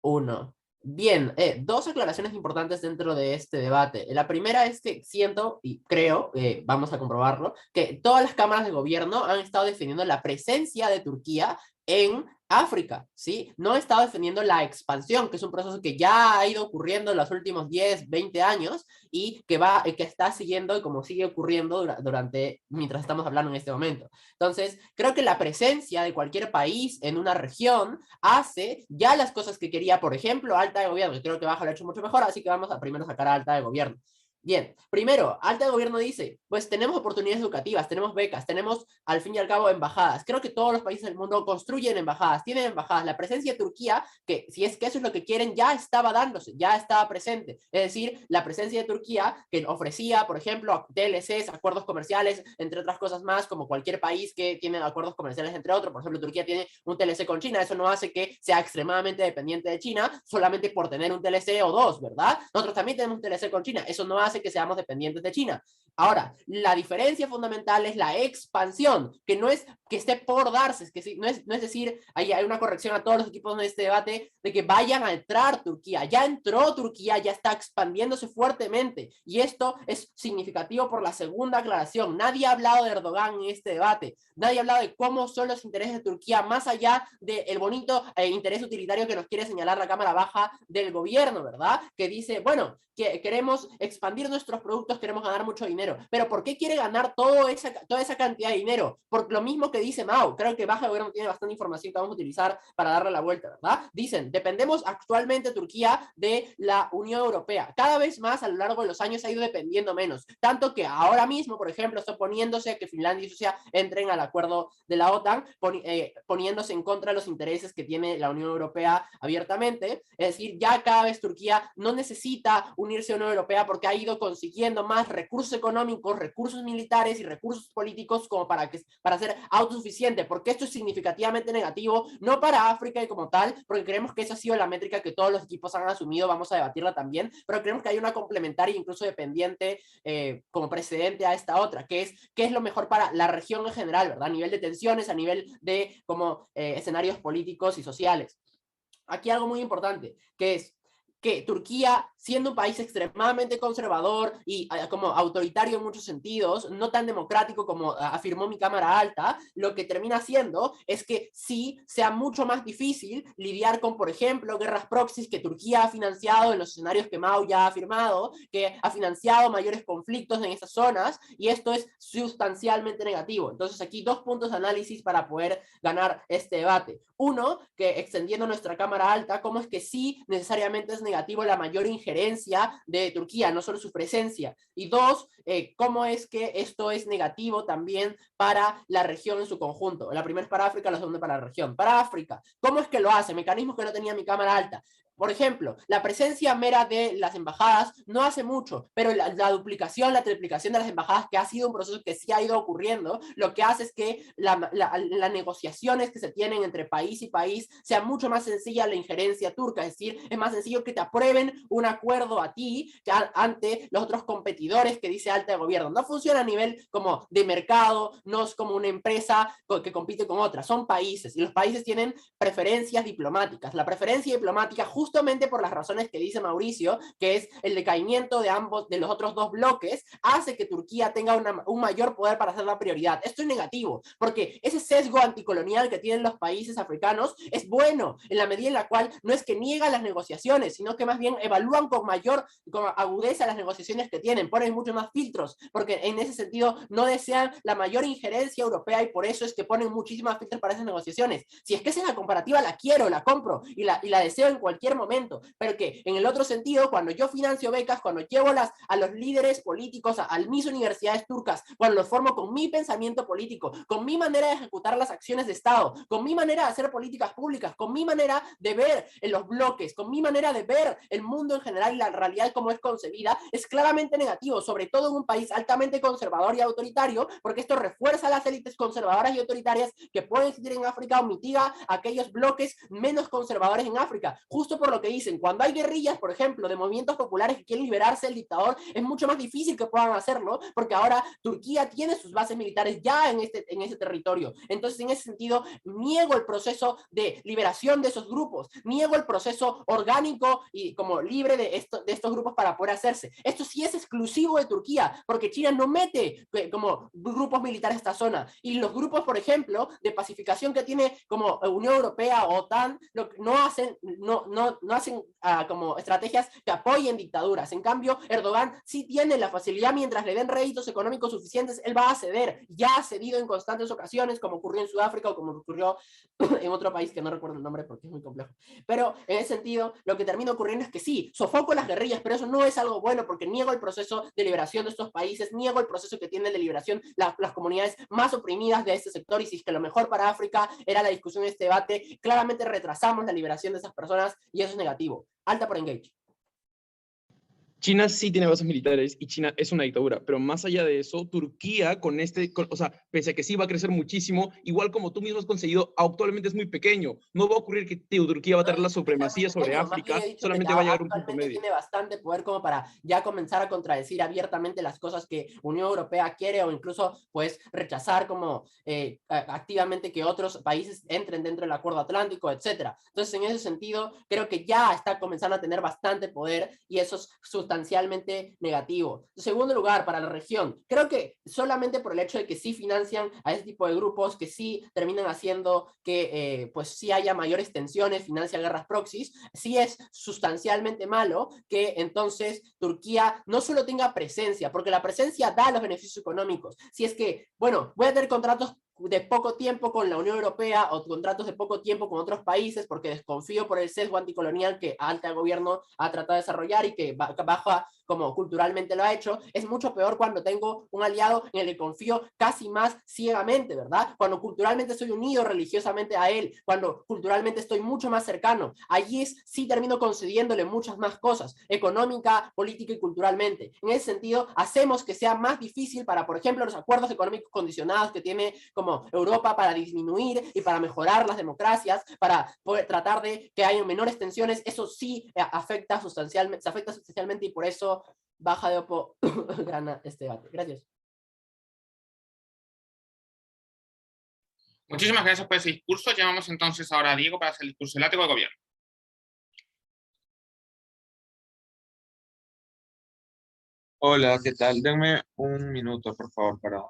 S6: 1. Bien, dos aclaraciones importantes dentro de este debate. La primera es que siento y creo, vamos a comprobarlo, que todas las cámaras de gobierno han estado defendiendo la presencia de Turquía en África, ¿sí? No ha estado defendiendo la expansión, que es un proceso que ya ha ido ocurriendo en los últimos 10, 20 años y que está siguiendo y como sigue ocurriendo mientras estamos hablando en este momento. Entonces, creo que la presencia de cualquier país en una región hace ya las cosas que quería, por ejemplo, Alta de Gobierno, que creo que Baja lo ha hecho mucho mejor, así que vamos a primero sacar a Alta de Gobierno. Bien, primero, Alta de Gobierno dice, pues tenemos oportunidades educativas, tenemos becas, tenemos al fin y al cabo embajadas. Creo que todos los países del mundo construyen embajadas, tienen embajadas. La presencia de Turquía, que si es que eso es lo que quieren, ya estaba dándose, ya estaba presente. Es decir, la presencia de Turquía que ofrecía, por ejemplo, TLCs, acuerdos comerciales, entre otras cosas más, como cualquier país que tiene acuerdos comerciales entre otros. Por ejemplo, Turquía tiene un TLC con China, eso no hace que sea extremadamente dependiente de China solamente por tener un TLC o dos, ¿verdad? Nosotros también tenemos un TLC con China, eso no hace que seamos dependientes de China. Ahora, la diferencia fundamental es la expansión, que no es que esté por darse, es que no es decir, hay una corrección a todos los equipos en este debate, de que vayan a entrar Turquía. Ya entró Turquía, ya está expandiéndose fuertemente, y esto es significativo por la segunda aclaración. Nadie ha hablado de Erdogan en este debate, nadie ha hablado de cómo son los intereses de Turquía, más allá del bonito interés utilitario que nos quiere señalar la Cámara Baja del gobierno, ¿verdad? Que dice, bueno, que queremos expandir nuestros productos, queremos ganar mucho dinero. Pero ¿por qué quiere ganar toda esa cantidad de dinero? Por lo mismo que dice Mao. Creo que Baja de Gobierno tiene bastante información que vamos a utilizar para darle la vuelta, ¿verdad? Dicen, dependemos actualmente Turquía de la Unión Europea. Cada vez más a lo largo de los años ha ido dependiendo menos. Tanto que ahora mismo, por ejemplo, está oponiéndose a que Finlandia y Suecia entren al acuerdo de la OTAN, poniéndose en contra de los intereses que tiene la Unión Europea abiertamente. Es decir, ya cada vez Turquía no necesita unirse a la Unión Europea porque ha ido consiguiendo más recursos económicos, recursos militares y recursos políticos como para ser autosuficiente, porque esto es significativamente negativo, no para África y como tal, porque creemos que esa ha sido la métrica que todos los equipos han asumido, vamos a debatirla también, pero creemos que hay una complementaria, incluso dependiente, como precedente a esta otra, que es qué es lo mejor para la región en general, ¿verdad? A nivel de tensiones, a nivel de como escenarios políticos y sociales. Aquí algo muy importante, que es que Turquía, siendo un país extremadamente conservador y como autoritario en muchos sentidos, no tan democrático como afirmó mi Cámara Alta, lo que termina haciendo es que sí sea mucho más difícil lidiar con, por ejemplo, guerras proxies que Turquía ha financiado en los escenarios que Mao ya ha afirmado, que ha financiado mayores conflictos en esas zonas, y esto es sustancialmente negativo. Entonces aquí dos puntos de análisis para poder ganar este debate. Uno, que extendiendo nuestra Cámara Alta, cómo es que sí necesariamente es negativo la mayor injerencia de Turquía, no solo su presencia. Y dos, cómo es que esto es negativo también para la región en su conjunto. La primera es para África, la segunda para la región. Para África, ¿cómo es que lo hace? Mecanismos que no tenía mi Cámara Alta. por ejemplo, la presencia mera de las embajadas no hace mucho, pero la duplicación, la triplicación de las embajadas, que ha sido un proceso que sí ha ido ocurriendo, lo que hace es que las negociaciones que se tienen entre país y país sea mucho más sencilla la injerencia turca, es decir, es más sencillo que te aprueben un acuerdo a ti que ante los otros competidores que dice alta de gobierno. No funciona a nivel como de mercado, no es como una empresa que compite con otra, son países, y los países tienen preferencias diplomáticas. La preferencia diplomática, justamente por las razones que dice Mauricio, que es el decaimiento de los otros dos bloques, hace que Turquía tenga un mayor poder para hacer la prioridad. Esto es negativo, porque ese sesgo anticolonial que tienen los países africanos es bueno, en la medida en la cual no es que niegan las negociaciones, sino que más bien evalúan con mayor agudeza las negociaciones que tienen, ponen mucho más filtros, porque en ese sentido no desean la mayor injerencia europea, y por eso es que ponen muchísimas filtros para esas negociaciones. Si es que esa es la comparativa, la quiero, la compro y la deseo en cualquier momento, pero que en el otro sentido, cuando yo financio becas, cuando llevo a los líderes políticos a mis universidades turcas, cuando los formo con mi pensamiento político, con mi manera de ejecutar las acciones de Estado, con mi manera de hacer políticas públicas, con mi manera de ver en los bloques, con mi manera de ver el mundo en general y la realidad como es concebida, es claramente negativo, sobre todo en un país altamente conservador y autoritario, porque esto refuerza las élites conservadoras y autoritarias que pueden existir en África o mitiga aquellos bloques menos conservadores en África, justo por lo que dicen, cuando hay guerrillas, por ejemplo, de movimientos populares que quieren liberarse del dictador, es mucho más difícil que puedan hacerlo, porque ahora Turquía tiene sus bases militares ya en ese territorio. Entonces, en ese sentido, niego el proceso de liberación de esos grupos, niego el proceso orgánico y como libre de estos grupos para poder hacerse. Esto sí es exclusivo de Turquía, porque China no mete como grupos militares a esta zona, y los grupos, por ejemplo, de pacificación que tiene como Unión Europea o OTAN, no hacen como estrategias que apoyen dictaduras. En cambio, Erdogan sí tiene la facilidad, mientras le den réditos económicos suficientes, él va a ceder, ya ha cedido en constantes ocasiones, como ocurrió en Sudáfrica o como ocurrió en otro país que no recuerdo el nombre porque es muy complejo. Pero en ese sentido, lo que termina ocurriendo es que sí, sofoco las guerrillas, pero eso no es algo bueno, porque niego el proceso de liberación de estos países, niego el proceso que tienen de liberación las comunidades más oprimidas de este sector, y si es que lo mejor para África era la discusión de este debate, claramente retrasamos la liberación de esas personas, y eso es negativo. Alta por Engage.
S3: China sí tiene bases militares y China es una dictadura, pero más allá de eso, Turquía o sea, pese a que sí va a crecer muchísimo, igual como tú mismo has conseguido, actualmente es muy pequeño. No va a ocurrir que Turquía va a tener la supremacía sobre África, solamente va a llegar a un punto medio.
S6: Tiene bastante poder como para ya comenzar a contradecir abiertamente las cosas que Unión Europea quiere, o incluso pues rechazar como activamente que otros países entren dentro del Acuerdo Atlántico, etcétera. Entonces, en ese sentido, creo que ya está comenzando a tener bastante poder, y eso es sustancialmente negativo. En segundo lugar, para la región, creo que solamente por el hecho de que sí financian a ese tipo de grupos, que sí terminan haciendo que pues sí haya mayores tensiones, financia guerras proxies, sí es sustancialmente malo que entonces Turquía no solo tenga presencia, porque la presencia da los beneficios económicos. Si es que, bueno, voy a tener contratos de poco tiempo con la Unión Europea o contratos de poco tiempo con otros países, porque desconfío por el sesgo anticolonial que alta gobierno ha tratado de desarrollar y que baja como culturalmente lo ha hecho, es mucho peor cuando tengo un aliado en el que confío casi más ciegamente, ¿verdad? Cuando culturalmente soy unido religiosamente a él, cuando culturalmente estoy mucho más cercano, allí sí termino concediéndole muchas más cosas, económica, política y culturalmente. En ese sentido, hacemos que sea más difícil para, por ejemplo, los acuerdos económicos condicionados que tiene como Europa para disminuir y para mejorar las democracias, para poder tratar de que haya menores tensiones. Eso sí afecta sustancialmente, y por eso baja de Opo gana este debate. Gracias.
S1: Muchísimas gracias por ese discurso. Llamamos entonces ahora a Diego para hacer el discurso látigo del gobierno.
S5: Hola, ¿qué tal? Denme un minuto, por favor, para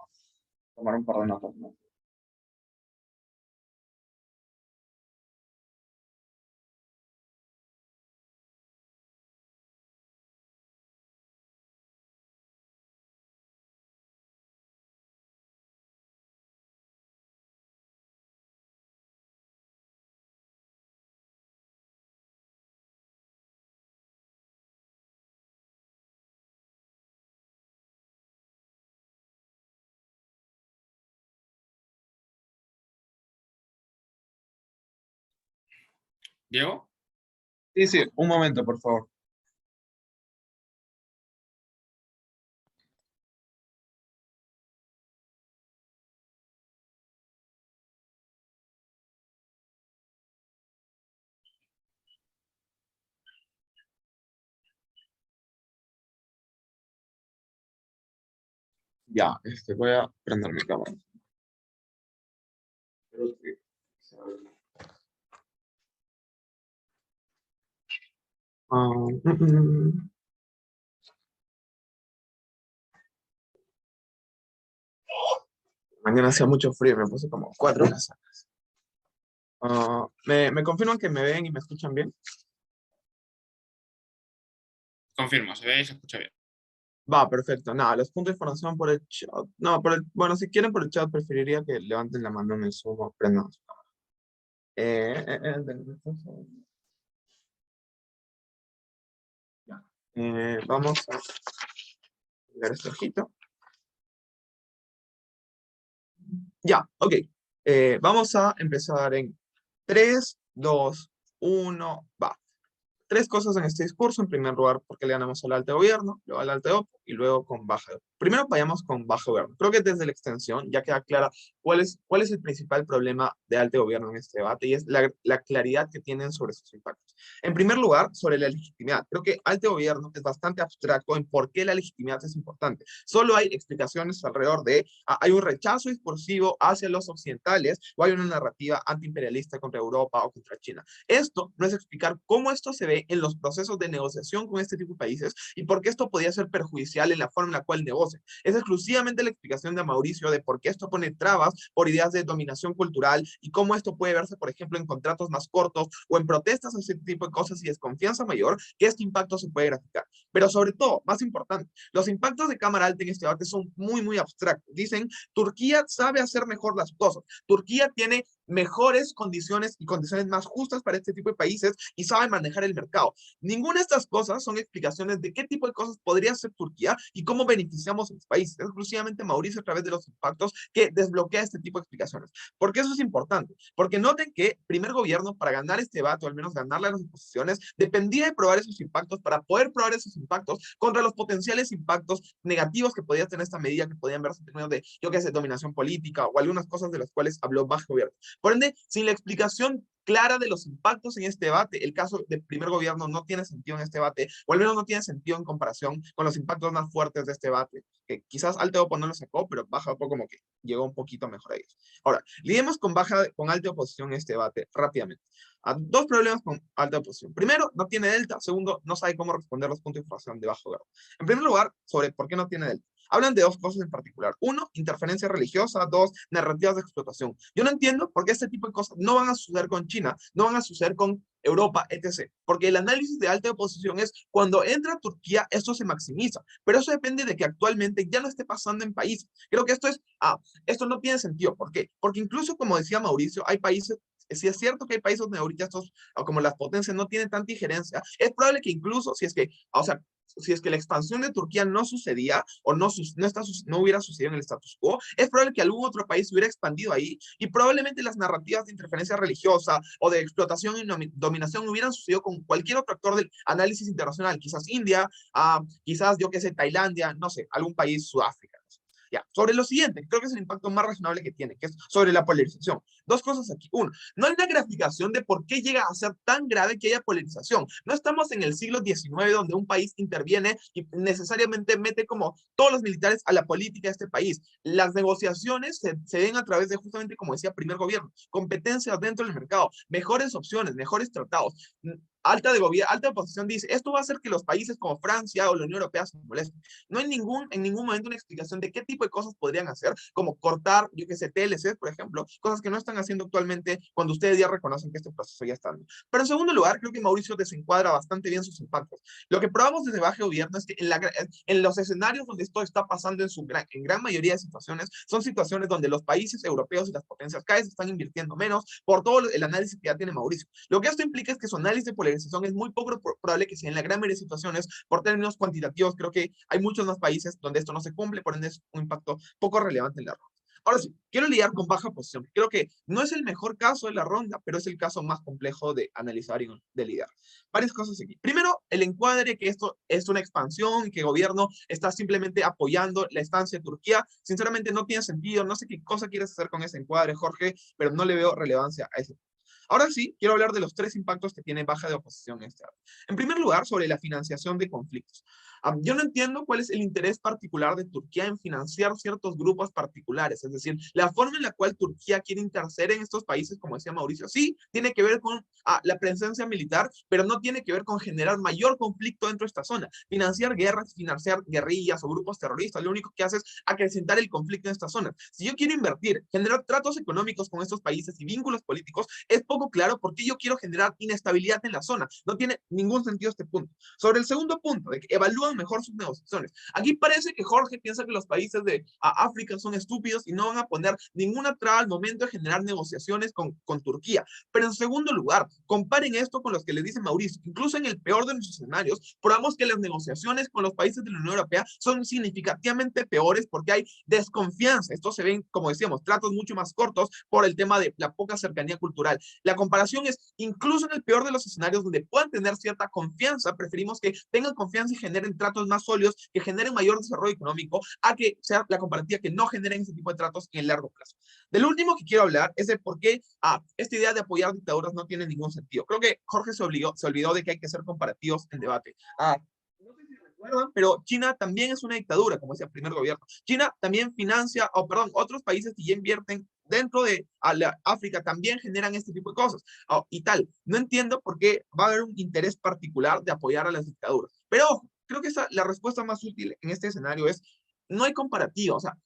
S5: tomar un par de notas, ¿no?
S1: Diego.
S5: Sí, sí, un momento, por favor. Ya, voy a prender mi cámara. Creo que se abre. Ah, mm, mm. Mañana hacía mucho frío, me puse como 4 horas. ¿Me confirman que me ven y me escuchan bien?
S1: Confirmo, se ve y se escucha bien.
S5: Va, perfecto. Nada, los puntos de información por el chat. No, bueno, si quieren por el chat, preferiría que levanten la mano en el Zoom o prendan su cámara. Denme un segundo. Ya. Vamos a ver este ojito. Ya, ok. Vamos a empezar en 3, 2, 1, va. 3 cosas en este discurso. En primer lugar, por qué le ganamos al alto gobierno, luego al alto OPO y luego con baja OPO. Primero vayamos con baja gobierno. Creo que desde la extensión ya queda clara cuál es el principal problema de alto gobierno en este debate y es la claridad que tienen sobre sus impactos. En primer lugar, sobre la legitimidad. Creo que alto gobierno es bastante abstracto en por qué la legitimidad es importante. Solo hay explicaciones alrededor de hay un rechazo discursivo hacia los occidentales o hay una narrativa antiimperialista contra Europa o contra China. Esto no es explicar cómo esto se ve en los procesos de negociación con este tipo de países y por qué esto podría ser perjudicial en la forma en la cual negocian. Es exclusivamente la explicación de Mauricio de por qué esto pone trabas por ideas de dominación cultural y cómo esto puede verse, por ejemplo, en contratos más cortos o en protestas, ese tipo de cosas y desconfianza mayor, que este impacto se puede graficar. Pero sobre todo, más importante, los impactos de cámara alta en este debate son muy, muy abstractos. Dicen, Turquía sabe hacer mejor las cosas. Turquía tiene mejores condiciones y condiciones más justas para este tipo de países y sabe manejar el mercado. Ninguna de estas cosas son explicaciones de qué tipo de cosas podría hacer Turquía y cómo beneficiamos a los países. Es exclusivamente Mauricio a través de los impactos que desbloquea este tipo de explicaciones. ¿Por qué eso es importante? Porque noten que primer gobierno para ganar este debate o al menos ganarle a las oposiciones dependía de probar esos impactos para poder probar esos impactos contra los potenciales impactos negativos que podía tener esta medida que podían verse en términos de, yo qué sé, dominación política o algunas cosas de las cuales habló bajo gobierno. Por ende, sin la explicación clara de los impactos en este debate, el caso del primer gobierno no tiene sentido en este debate, o al menos no tiene sentido en comparación con los impactos más fuertes de este debate, que quizás Alto Opo no lo sacó, pero Baja Opo como que llegó un poquito mejor a ellos. Ahora, lidiemos con alta oposición en este debate rápidamente. Dos problemas con alta oposición. Primero, no tiene delta. Segundo, no sabe cómo responder los puntos de información de bajo grado. En primer lugar, sobre por qué no tiene delta. Hablan de dos cosas en particular. Uno, interferencia religiosa. Dos, narrativas de explotación. Yo no entiendo por qué este tipo de cosas no van a suceder con China, no van a suceder con Europa, etc. Porque el análisis de alta oposición es cuando entra Turquía, esto se maximiza. Pero eso depende de que actualmente ya no esté pasando en países. Creo que esto no tiene sentido. ¿Por qué? Porque incluso, como decía Mauricio, hay países. Si es cierto que hay países donde ahorita como las potencias no tienen tanta injerencia, es probable que incluso si es que, o sea, si es que la expansión de Turquía no sucedía o no hubiera sucedido en el status quo, es probable que algún otro país hubiera expandido ahí y probablemente las narrativas de interferencia religiosa o de explotación y dominación hubieran sucedido con cualquier otro actor del análisis internacional, quizás India, quizás yo qué sé, Tailandia, no sé, algún país Sudáfrica. No sé. Ya, sobre lo siguiente, creo que es el impacto más razonable que tiene, que es sobre la polarización. Dos cosas aquí. Uno, no hay una graficación de por qué llega a ser tan grave que haya polarización. No estamos en el siglo XIX donde un país interviene y necesariamente mete como todos los militares a la política de este país. Las negociaciones se ven a través de justamente, como decía, primer gobierno, competencias dentro del mercado, mejores opciones, mejores tratados. Alta oposición dice, esto va a hacer que los países como Francia o la Unión Europea se molesten. No hay en ningún momento una explicación de qué tipo de cosas podrían hacer, como cortar, yo qué sé, TLC, por ejemplo, cosas que no están haciendo actualmente cuando ustedes ya reconocen que este proceso ya está dando. Pero en segundo lugar, creo que Mauricio desencuadra bastante bien sus impactos. Lo que probamos desde bajo gobierno es que en los escenarios donde esto está pasando en gran mayoría de situaciones, son situaciones donde los países europeos y las potencias cada vez están invirtiendo menos por todo el análisis que ya tiene Mauricio. Lo que esto implica es que su análisis de polarización es muy poco probable que sea en la gran mayoría de situaciones, por términos cuantitativos, creo que hay muchos más países donde esto no se cumple, por ende es un impacto poco relevante en la ruta. Ahora sí, quiero lidiar con baja posición. Creo que no es el mejor caso de la ronda, pero es el caso más complejo de analizar y de lidiar. Varias cosas aquí. Primero, el encuadre que esto es una expansión, que el gobierno está simplemente apoyando la estancia de Turquía. Sinceramente no tiene sentido, no sé qué cosa quieres hacer con ese encuadre, Jorge, pero no le veo relevancia a ese. Ahora sí, quiero hablar de los 3 impactos que tiene baja de oposición en este área. En primer lugar, sobre la financiación de conflictos. Yo no entiendo cuál es el interés particular de Turquía en financiar ciertos grupos particulares, es decir, la forma en la cual Turquía quiere interceder en estos países, como decía Mauricio, sí, tiene que ver con la presencia militar, pero no tiene que ver con generar mayor conflicto dentro de esta zona. Financiar guerras, financiar guerrillas o grupos terroristas, lo único que hace es acrecentar el conflicto en esta zona. Si yo quiero invertir, generar tratos económicos con estos países y vínculos políticos, es poco claro por qué yo quiero generar inestabilidad en la zona. No tiene ningún sentido este punto. Sobre el segundo punto, de que evalúan mejor sus negociaciones. Aquí parece que Jorge piensa que los países de África son estúpidos y no van a poner ninguna traba al momento de generar negociaciones con Turquía. Pero en segundo lugar, comparen esto con los que le dice Mauricio. Incluso en el peor de los escenarios, probamos que las negociaciones con los países de la Unión Europea son significativamente peores porque hay desconfianza. Esto se ven, como decíamos, tratos mucho más cortos por el tema de la poca cercanía cultural. La comparación es, incluso en el peor de los escenarios donde puedan tener cierta confianza, preferimos que tengan confianza y generen tratos más sólidos, que generen mayor desarrollo económico, a que sea la comparativa que no generen ese tipo de tratos en el largo plazo. Del último que quiero hablar es de por qué esta idea de apoyar dictaduras no tiene ningún sentido. Creo que Jorge se olvidó de que hay que hacer comparativos en debate. No sé si recuerdan, pero China también es una dictadura, como decía el primer gobierno. China también financia, otros países que ya invierten dentro de África también generan este tipo de cosas y tal. No entiendo por qué va a haber un interés particular de apoyar a las dictaduras. Pero ojo, creo que la respuesta más útil en este escenario es, no hay comparativa. O sea,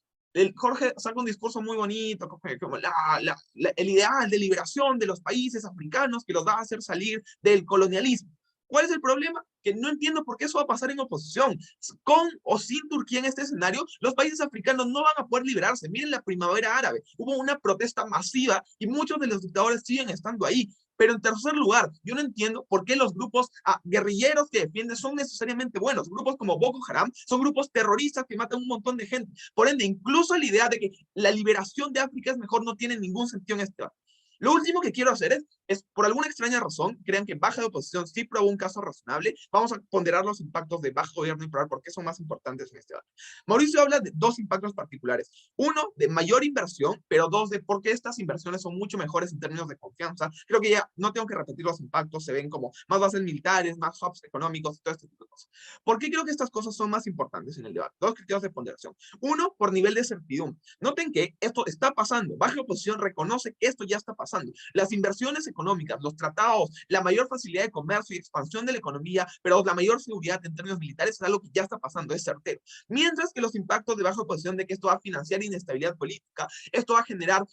S5: Jorge saca un discurso muy bonito, como el ideal de liberación de los países africanos que los va a hacer salir del colonialismo. ¿Cuál es el problema? Que no entiendo por qué eso va a pasar en oposición. Con o sin Turquía en este escenario, los países africanos no van a poder liberarse. Miren la primavera árabe. Hubo una protesta masiva y muchos de los dictadores siguen estando ahí. Pero en tercer lugar, yo no entiendo por qué los grupos guerrilleros que defienden son necesariamente buenos. Grupos como Boko Haram son grupos terroristas que matan un montón de gente. Por ende, incluso la idea de que la liberación de África es mejor no tiene ningún sentido en este debate. Lo último que quiero hacer es, por alguna extraña razón, crean que baja de oposición sí probó un caso razonable. Vamos a ponderar los impactos de bajo gobierno y probar por qué son más importantes en este debate. Mauricio habla de 2 impactos particulares. Uno, de mayor inversión, pero 2, de por qué estas inversiones son mucho mejores en términos de confianza. Creo que ya no tengo que repetir los impactos, se ven como más bases militares, más hubs económicos y todo este tipo de cosas. ¿Por qué creo que estas cosas son más importantes en el debate? 2 criterios de ponderación. Uno, por nivel de certidumbre. Noten que esto está pasando. Baja oposición reconoce que esto ya está pasando. Las inversiones económicas, los tratados, la mayor facilidad de comercio y expansión de la economía, pero la mayor seguridad en términos militares es algo que ya está pasando, es certero. Mientras que los impactos de baja oposición de que esto va a financiar inestabilidad política, esto va a generar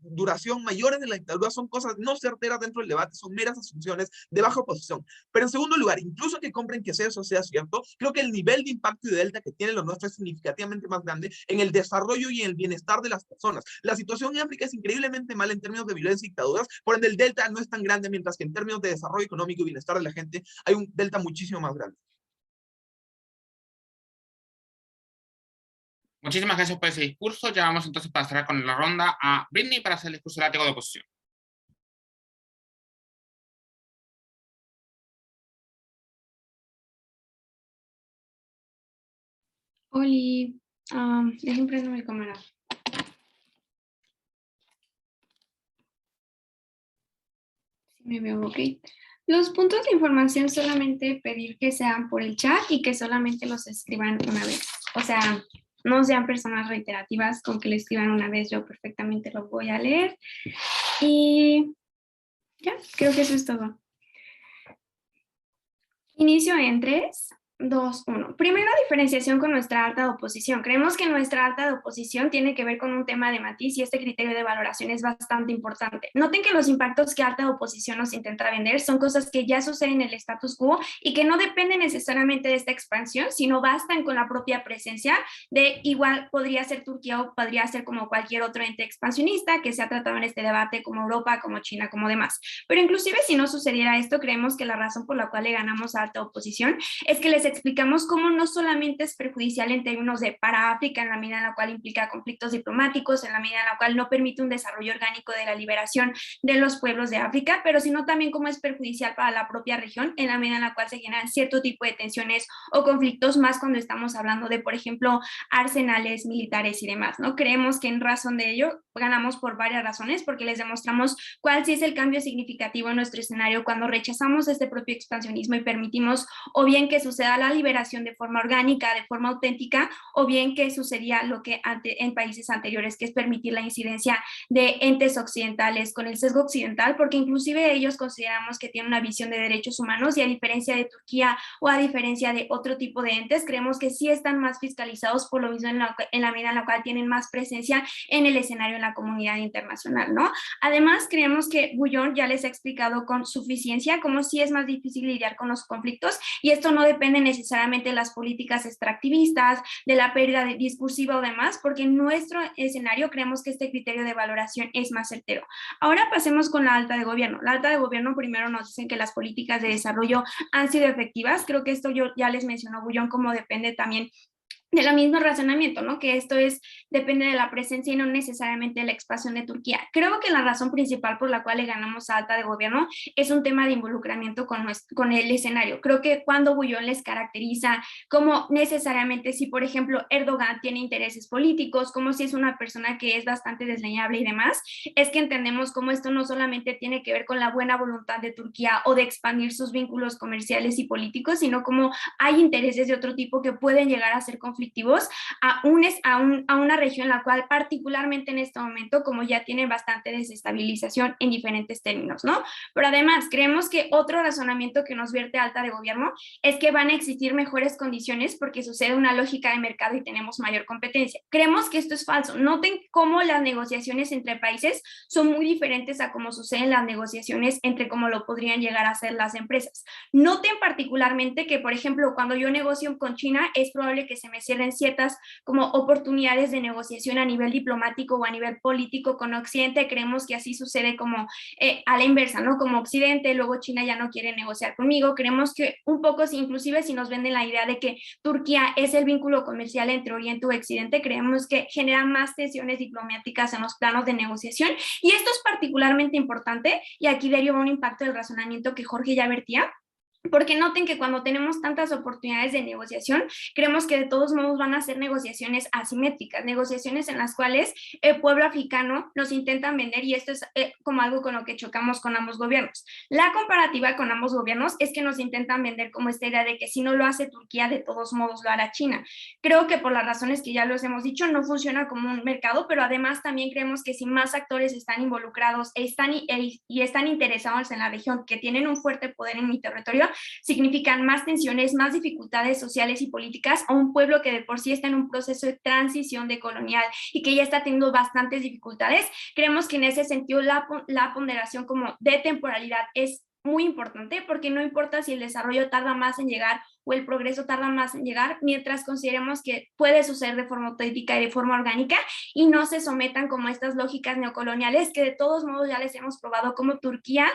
S5: duración mayores de la dictadura, son cosas no certeras dentro del debate, son meras asunciones de baja oposición. Pero en segundo lugar, incluso que compren que eso sea cierto, creo que el nivel de impacto y de delta que tiene lo nuestro es significativamente más grande en el desarrollo y en el bienestar de las personas. La situación en África es increíblemente mala en términos de violencia y dictaduras, por ende el delta no es tan grande, mientras que en términos de desarrollo económico y bienestar de la gente hay un delta muchísimo más grande.
S1: Muchísimas gracias por ese discurso. Ya vamos entonces para cerrar con la ronda a Britney para hacer el discurso látigo de oposición.
S9: Oli, déjenme prender mi cámara. Si me veo, ok. Los puntos de información solamente pedir que sean por el chat y que solamente los escriban una vez. O sea, no sean personas reiterativas, con que lo escriban una vez yo perfectamente lo voy a leer. Y ya, creo que eso es todo. Inicio en 3, 2, 1. Primero, diferenciación con nuestra alta de oposición. Creemos que nuestra alta de oposición tiene que ver con un tema de matiz y este criterio de valoración es bastante importante. Noten que los impactos que alta de oposición nos intenta vender son cosas que ya suceden en el status quo y que no dependen necesariamente de esta expansión, sino bastan con la propia presencia de igual podría ser Turquía o podría ser como cualquier otro ente expansionista que se ha tratado en este debate como Europa, como China, como demás. Pero inclusive si no sucediera esto, creemos que la razón por la cual le ganamos a alta oposición es que les explicamos cómo no solamente es perjudicial en términos de para África, en la medida en la cual implica conflictos diplomáticos, en la medida en la cual no permite un desarrollo orgánico de la liberación de los pueblos de África, pero sino también cómo es perjudicial para la propia región, en la medida en la cual se generan cierto tipo de tensiones o conflictos, más cuando estamos hablando de, por ejemplo, arsenales militares y demás, ¿no? Creemos que en razón de ello ganamos por varias razones, porque les demostramos cuál sí es el cambio significativo en nuestro escenario cuando rechazamos este propio expansionismo y permitimos o bien que suceda la liberación de forma orgánica, de forma auténtica, o bien que sucedía lo que en países anteriores, que es permitir la incidencia de entes occidentales con el sesgo occidental, porque inclusive ellos consideramos que tienen una visión de derechos humanos y a diferencia de Turquía o a diferencia de otro tipo de entes, creemos que sí están más fiscalizados por lo mismo en la medida en la cual tienen más presencia en el escenario en la comunidad internacional, ¿no? Además, creemos que Guyon ya les ha explicado con suficiencia cómo sí es más difícil lidiar con los conflictos y esto no depende necesariamente de las políticas extractivistas, de la pérdida discursiva o demás, porque en nuestro escenario creemos que este criterio de valoración es más certero. Ahora pasemos con la alta de gobierno. La alta de gobierno primero nos dicen que las políticas de desarrollo han sido efectivas. Creo que esto yo ya les mencionó Guyon, como depende también del mismo razonamiento, ¿no? Que esto depende de la presencia y no necesariamente de la expansión de Turquía. Creo que la razón principal por la cual le ganamos a alta de gobierno es un tema de involucramiento con el escenario. Creo que cuando Guyon les caracteriza como necesariamente si, por ejemplo, Erdogan tiene intereses políticos, como si es una persona que es bastante desleñable y demás, es que entendemos cómo esto no solamente tiene que ver con la buena voluntad de Turquía o de expandir sus vínculos comerciales y políticos, sino como hay intereses de otro tipo que pueden llegar a ser conflictivos a una región en la cual particularmente en este momento como ya tiene bastante desestabilización en diferentes términos, ¿no? Pero además creemos que otro razonamiento que nos vierte alta de gobierno es que van a existir mejores condiciones porque sucede una lógica de mercado y tenemos mayor competencia. Creemos que esto es falso. Noten cómo las negociaciones entre países son muy diferentes a cómo suceden las negociaciones entre cómo lo podrían llegar a hacer las empresas. Noten particularmente que, por ejemplo, cuando yo negocio con China es probable que se me cierren ciertas como oportunidades de negociación a nivel diplomático o a nivel político con Occidente. Creemos que así sucede como a la inversa, ¿no? Como Occidente, luego China ya no quiere negociar conmigo. Creemos que un poco, inclusive si nos venden la idea de que Turquía es el vínculo comercial entre Oriente y Occidente, creemos que genera más tensiones diplomáticas en los planos de negociación y esto es particularmente importante y aquí deriva un impacto del razonamiento que Jorge ya vertía. Porque noten que cuando tenemos tantas oportunidades de negociación, creemos que de todos modos van a ser negociaciones asimétricas, negociaciones en las cuales el pueblo africano nos intentan vender y esto es como algo con lo que chocamos con ambos gobiernos. La comparativa con ambos gobiernos es que nos intentan vender como esta idea de que si no lo hace Turquía, de todos modos lo hará China. Creo que por las razones que ya los hemos dicho, no funciona como un mercado, pero además también creemos que si más actores están involucrados y están interesados en la región, que tienen un fuerte poder en mi territorio, significan más tensiones, más dificultades sociales y políticas a un pueblo que de por sí está en un proceso de transición decolonial y que ya está teniendo bastantes dificultades. Creemos que en ese sentido la ponderación como de temporalidad es muy importante porque no importa si el desarrollo tarda más en llegar o el progreso tarda más en llegar, mientras consideremos que puede suceder de forma auténtica y de forma orgánica y no se sometan como a estas lógicas neocoloniales que de todos modos ya les hemos probado como Turquía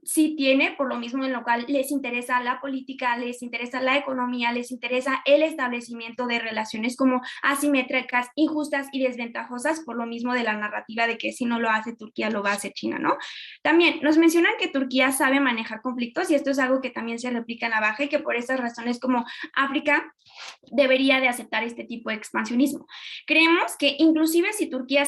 S9: sí tiene, por lo mismo en lo cual les interesa la política, les interesa la economía, les interesa el establecimiento de relaciones como asimétricas, injustas y desventajosas, por lo mismo de la narrativa de que si no lo hace Turquía lo va a hacer China, ¿no? También nos mencionan que Turquía sabe manejar conflictos y esto es algo que también se replica en la baja y que por estas razones como África debería de aceptar este tipo de expansionismo. Creemos que inclusive si Turquía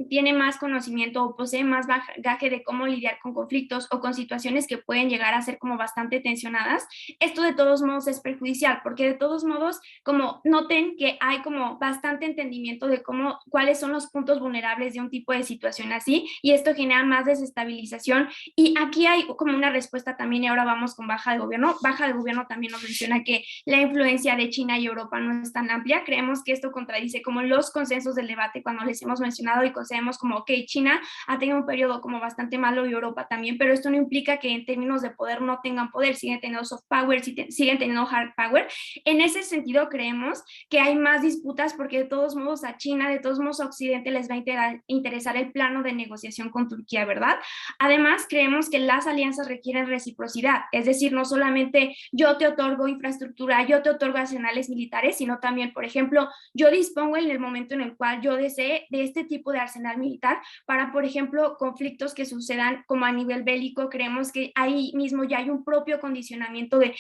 S9: tiene más conocimiento o posee más bagaje de cómo lidiar con conflictos o con situaciones que pueden llegar a ser como bastante tensionadas, esto de todos modos es perjudicial porque de todos modos como noten que hay como bastante entendimiento de cuáles son los puntos vulnerables de un tipo de situación así y esto genera más desestabilización y aquí hay como una respuesta también y ahora vamos con baja de gobierno. Baja de gobierno también nos menciona que la influencia de China y Europa no es tan amplia. Creemos que esto contradice como los consensos del debate cuando les hemos mencionado y consideramos como, ok, China ha tenido un periodo como bastante malo y Europa también, pero esto no implica que en términos de poder no tengan poder, siguen teniendo soft power, siguen teniendo hard power. En ese sentido creemos que hay más disputas porque de todos modos a China, de todos modos a Occidente les va a interesar el plano de negociación con Turquía, ¿verdad? Además, creemos que las alianzas alianzas requieren reciprocidad, es decir, no solamente yo te otorgo infraestructura, yo te otorgo arsenales militares, sino también, por ejemplo, yo dispongo en el momento en el cual yo desee de este tipo de arsenal militar para, por ejemplo, conflictos que sucedan como a nivel bélico. Creemos que ahí mismo ya hay un propio condicionamiento de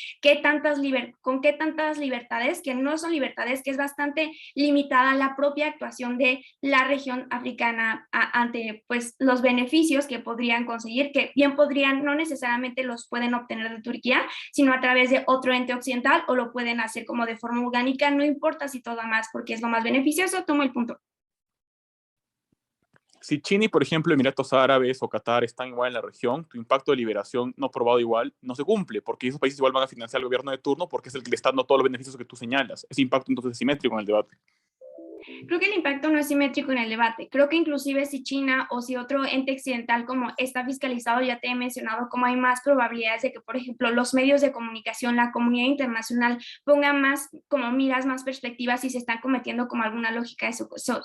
S9: con qué tantas libertades, que no son libertades, que es bastante limitada la propia actuación de la región africana ante pues los beneficios que podrían conseguir, que bien podrían, no necesariamente los pueden obtener de Turquía, sino a través de otro ente occidental, o lo pueden hacer como de forma orgánica, no importa si todo más porque es lo más beneficioso. Tomo el punto.
S8: Si China y, por ejemplo, Emiratos Árabes o Qatar están igual en la región, tu impacto de liberación no probado igual no se cumple, porque esos países igual van a financiar al gobierno de turno porque es el que le está dando todos los beneficios que tú señalas. Ese impacto entonces es simétrico en el debate.
S9: Creo que el impacto no es simétrico en el debate. Creo que inclusive si China o si otro ente occidental como está fiscalizado, ya te he mencionado cómo hay más probabilidades de que, por ejemplo, los medios de comunicación, la comunidad internacional pongan más como miras, más perspectivas si se están cometiendo como alguna lógica de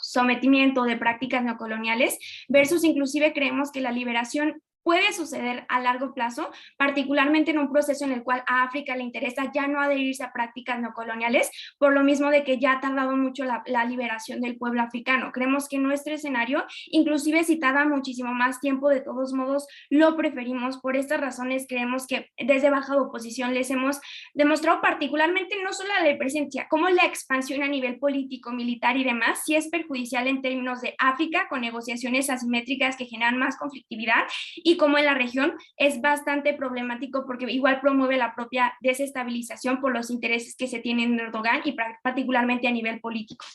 S9: sometimiento de prácticas neocoloniales, versus inclusive creemos que la liberación puede suceder a largo plazo, particularmente en un proceso en el cual a África le interesa ya no adherirse a prácticas neocoloniales, por lo mismo de que ya ha tardado mucho la liberación del pueblo africano. Creemos que nuestro escenario, inclusive si tarda muchísimo más tiempo, de todos modos lo preferimos. Por estas razones creemos que desde baja oposición les hemos demostrado particularmente no solo la presencia, como la expansión a nivel político, militar y demás, sí es perjudicial en términos de África, con negociaciones asimétricas que generan más conflictividad, y como en la región es bastante problemático porque igual promueve la propia desestabilización por los intereses que se tienen en Erdogan y particularmente a nivel político.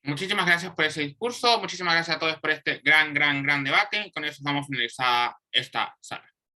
S1: Muchísimas gracias por ese discurso, muchísimas gracias a todos por este gran debate. Con eso vamos a finalizar esta sala.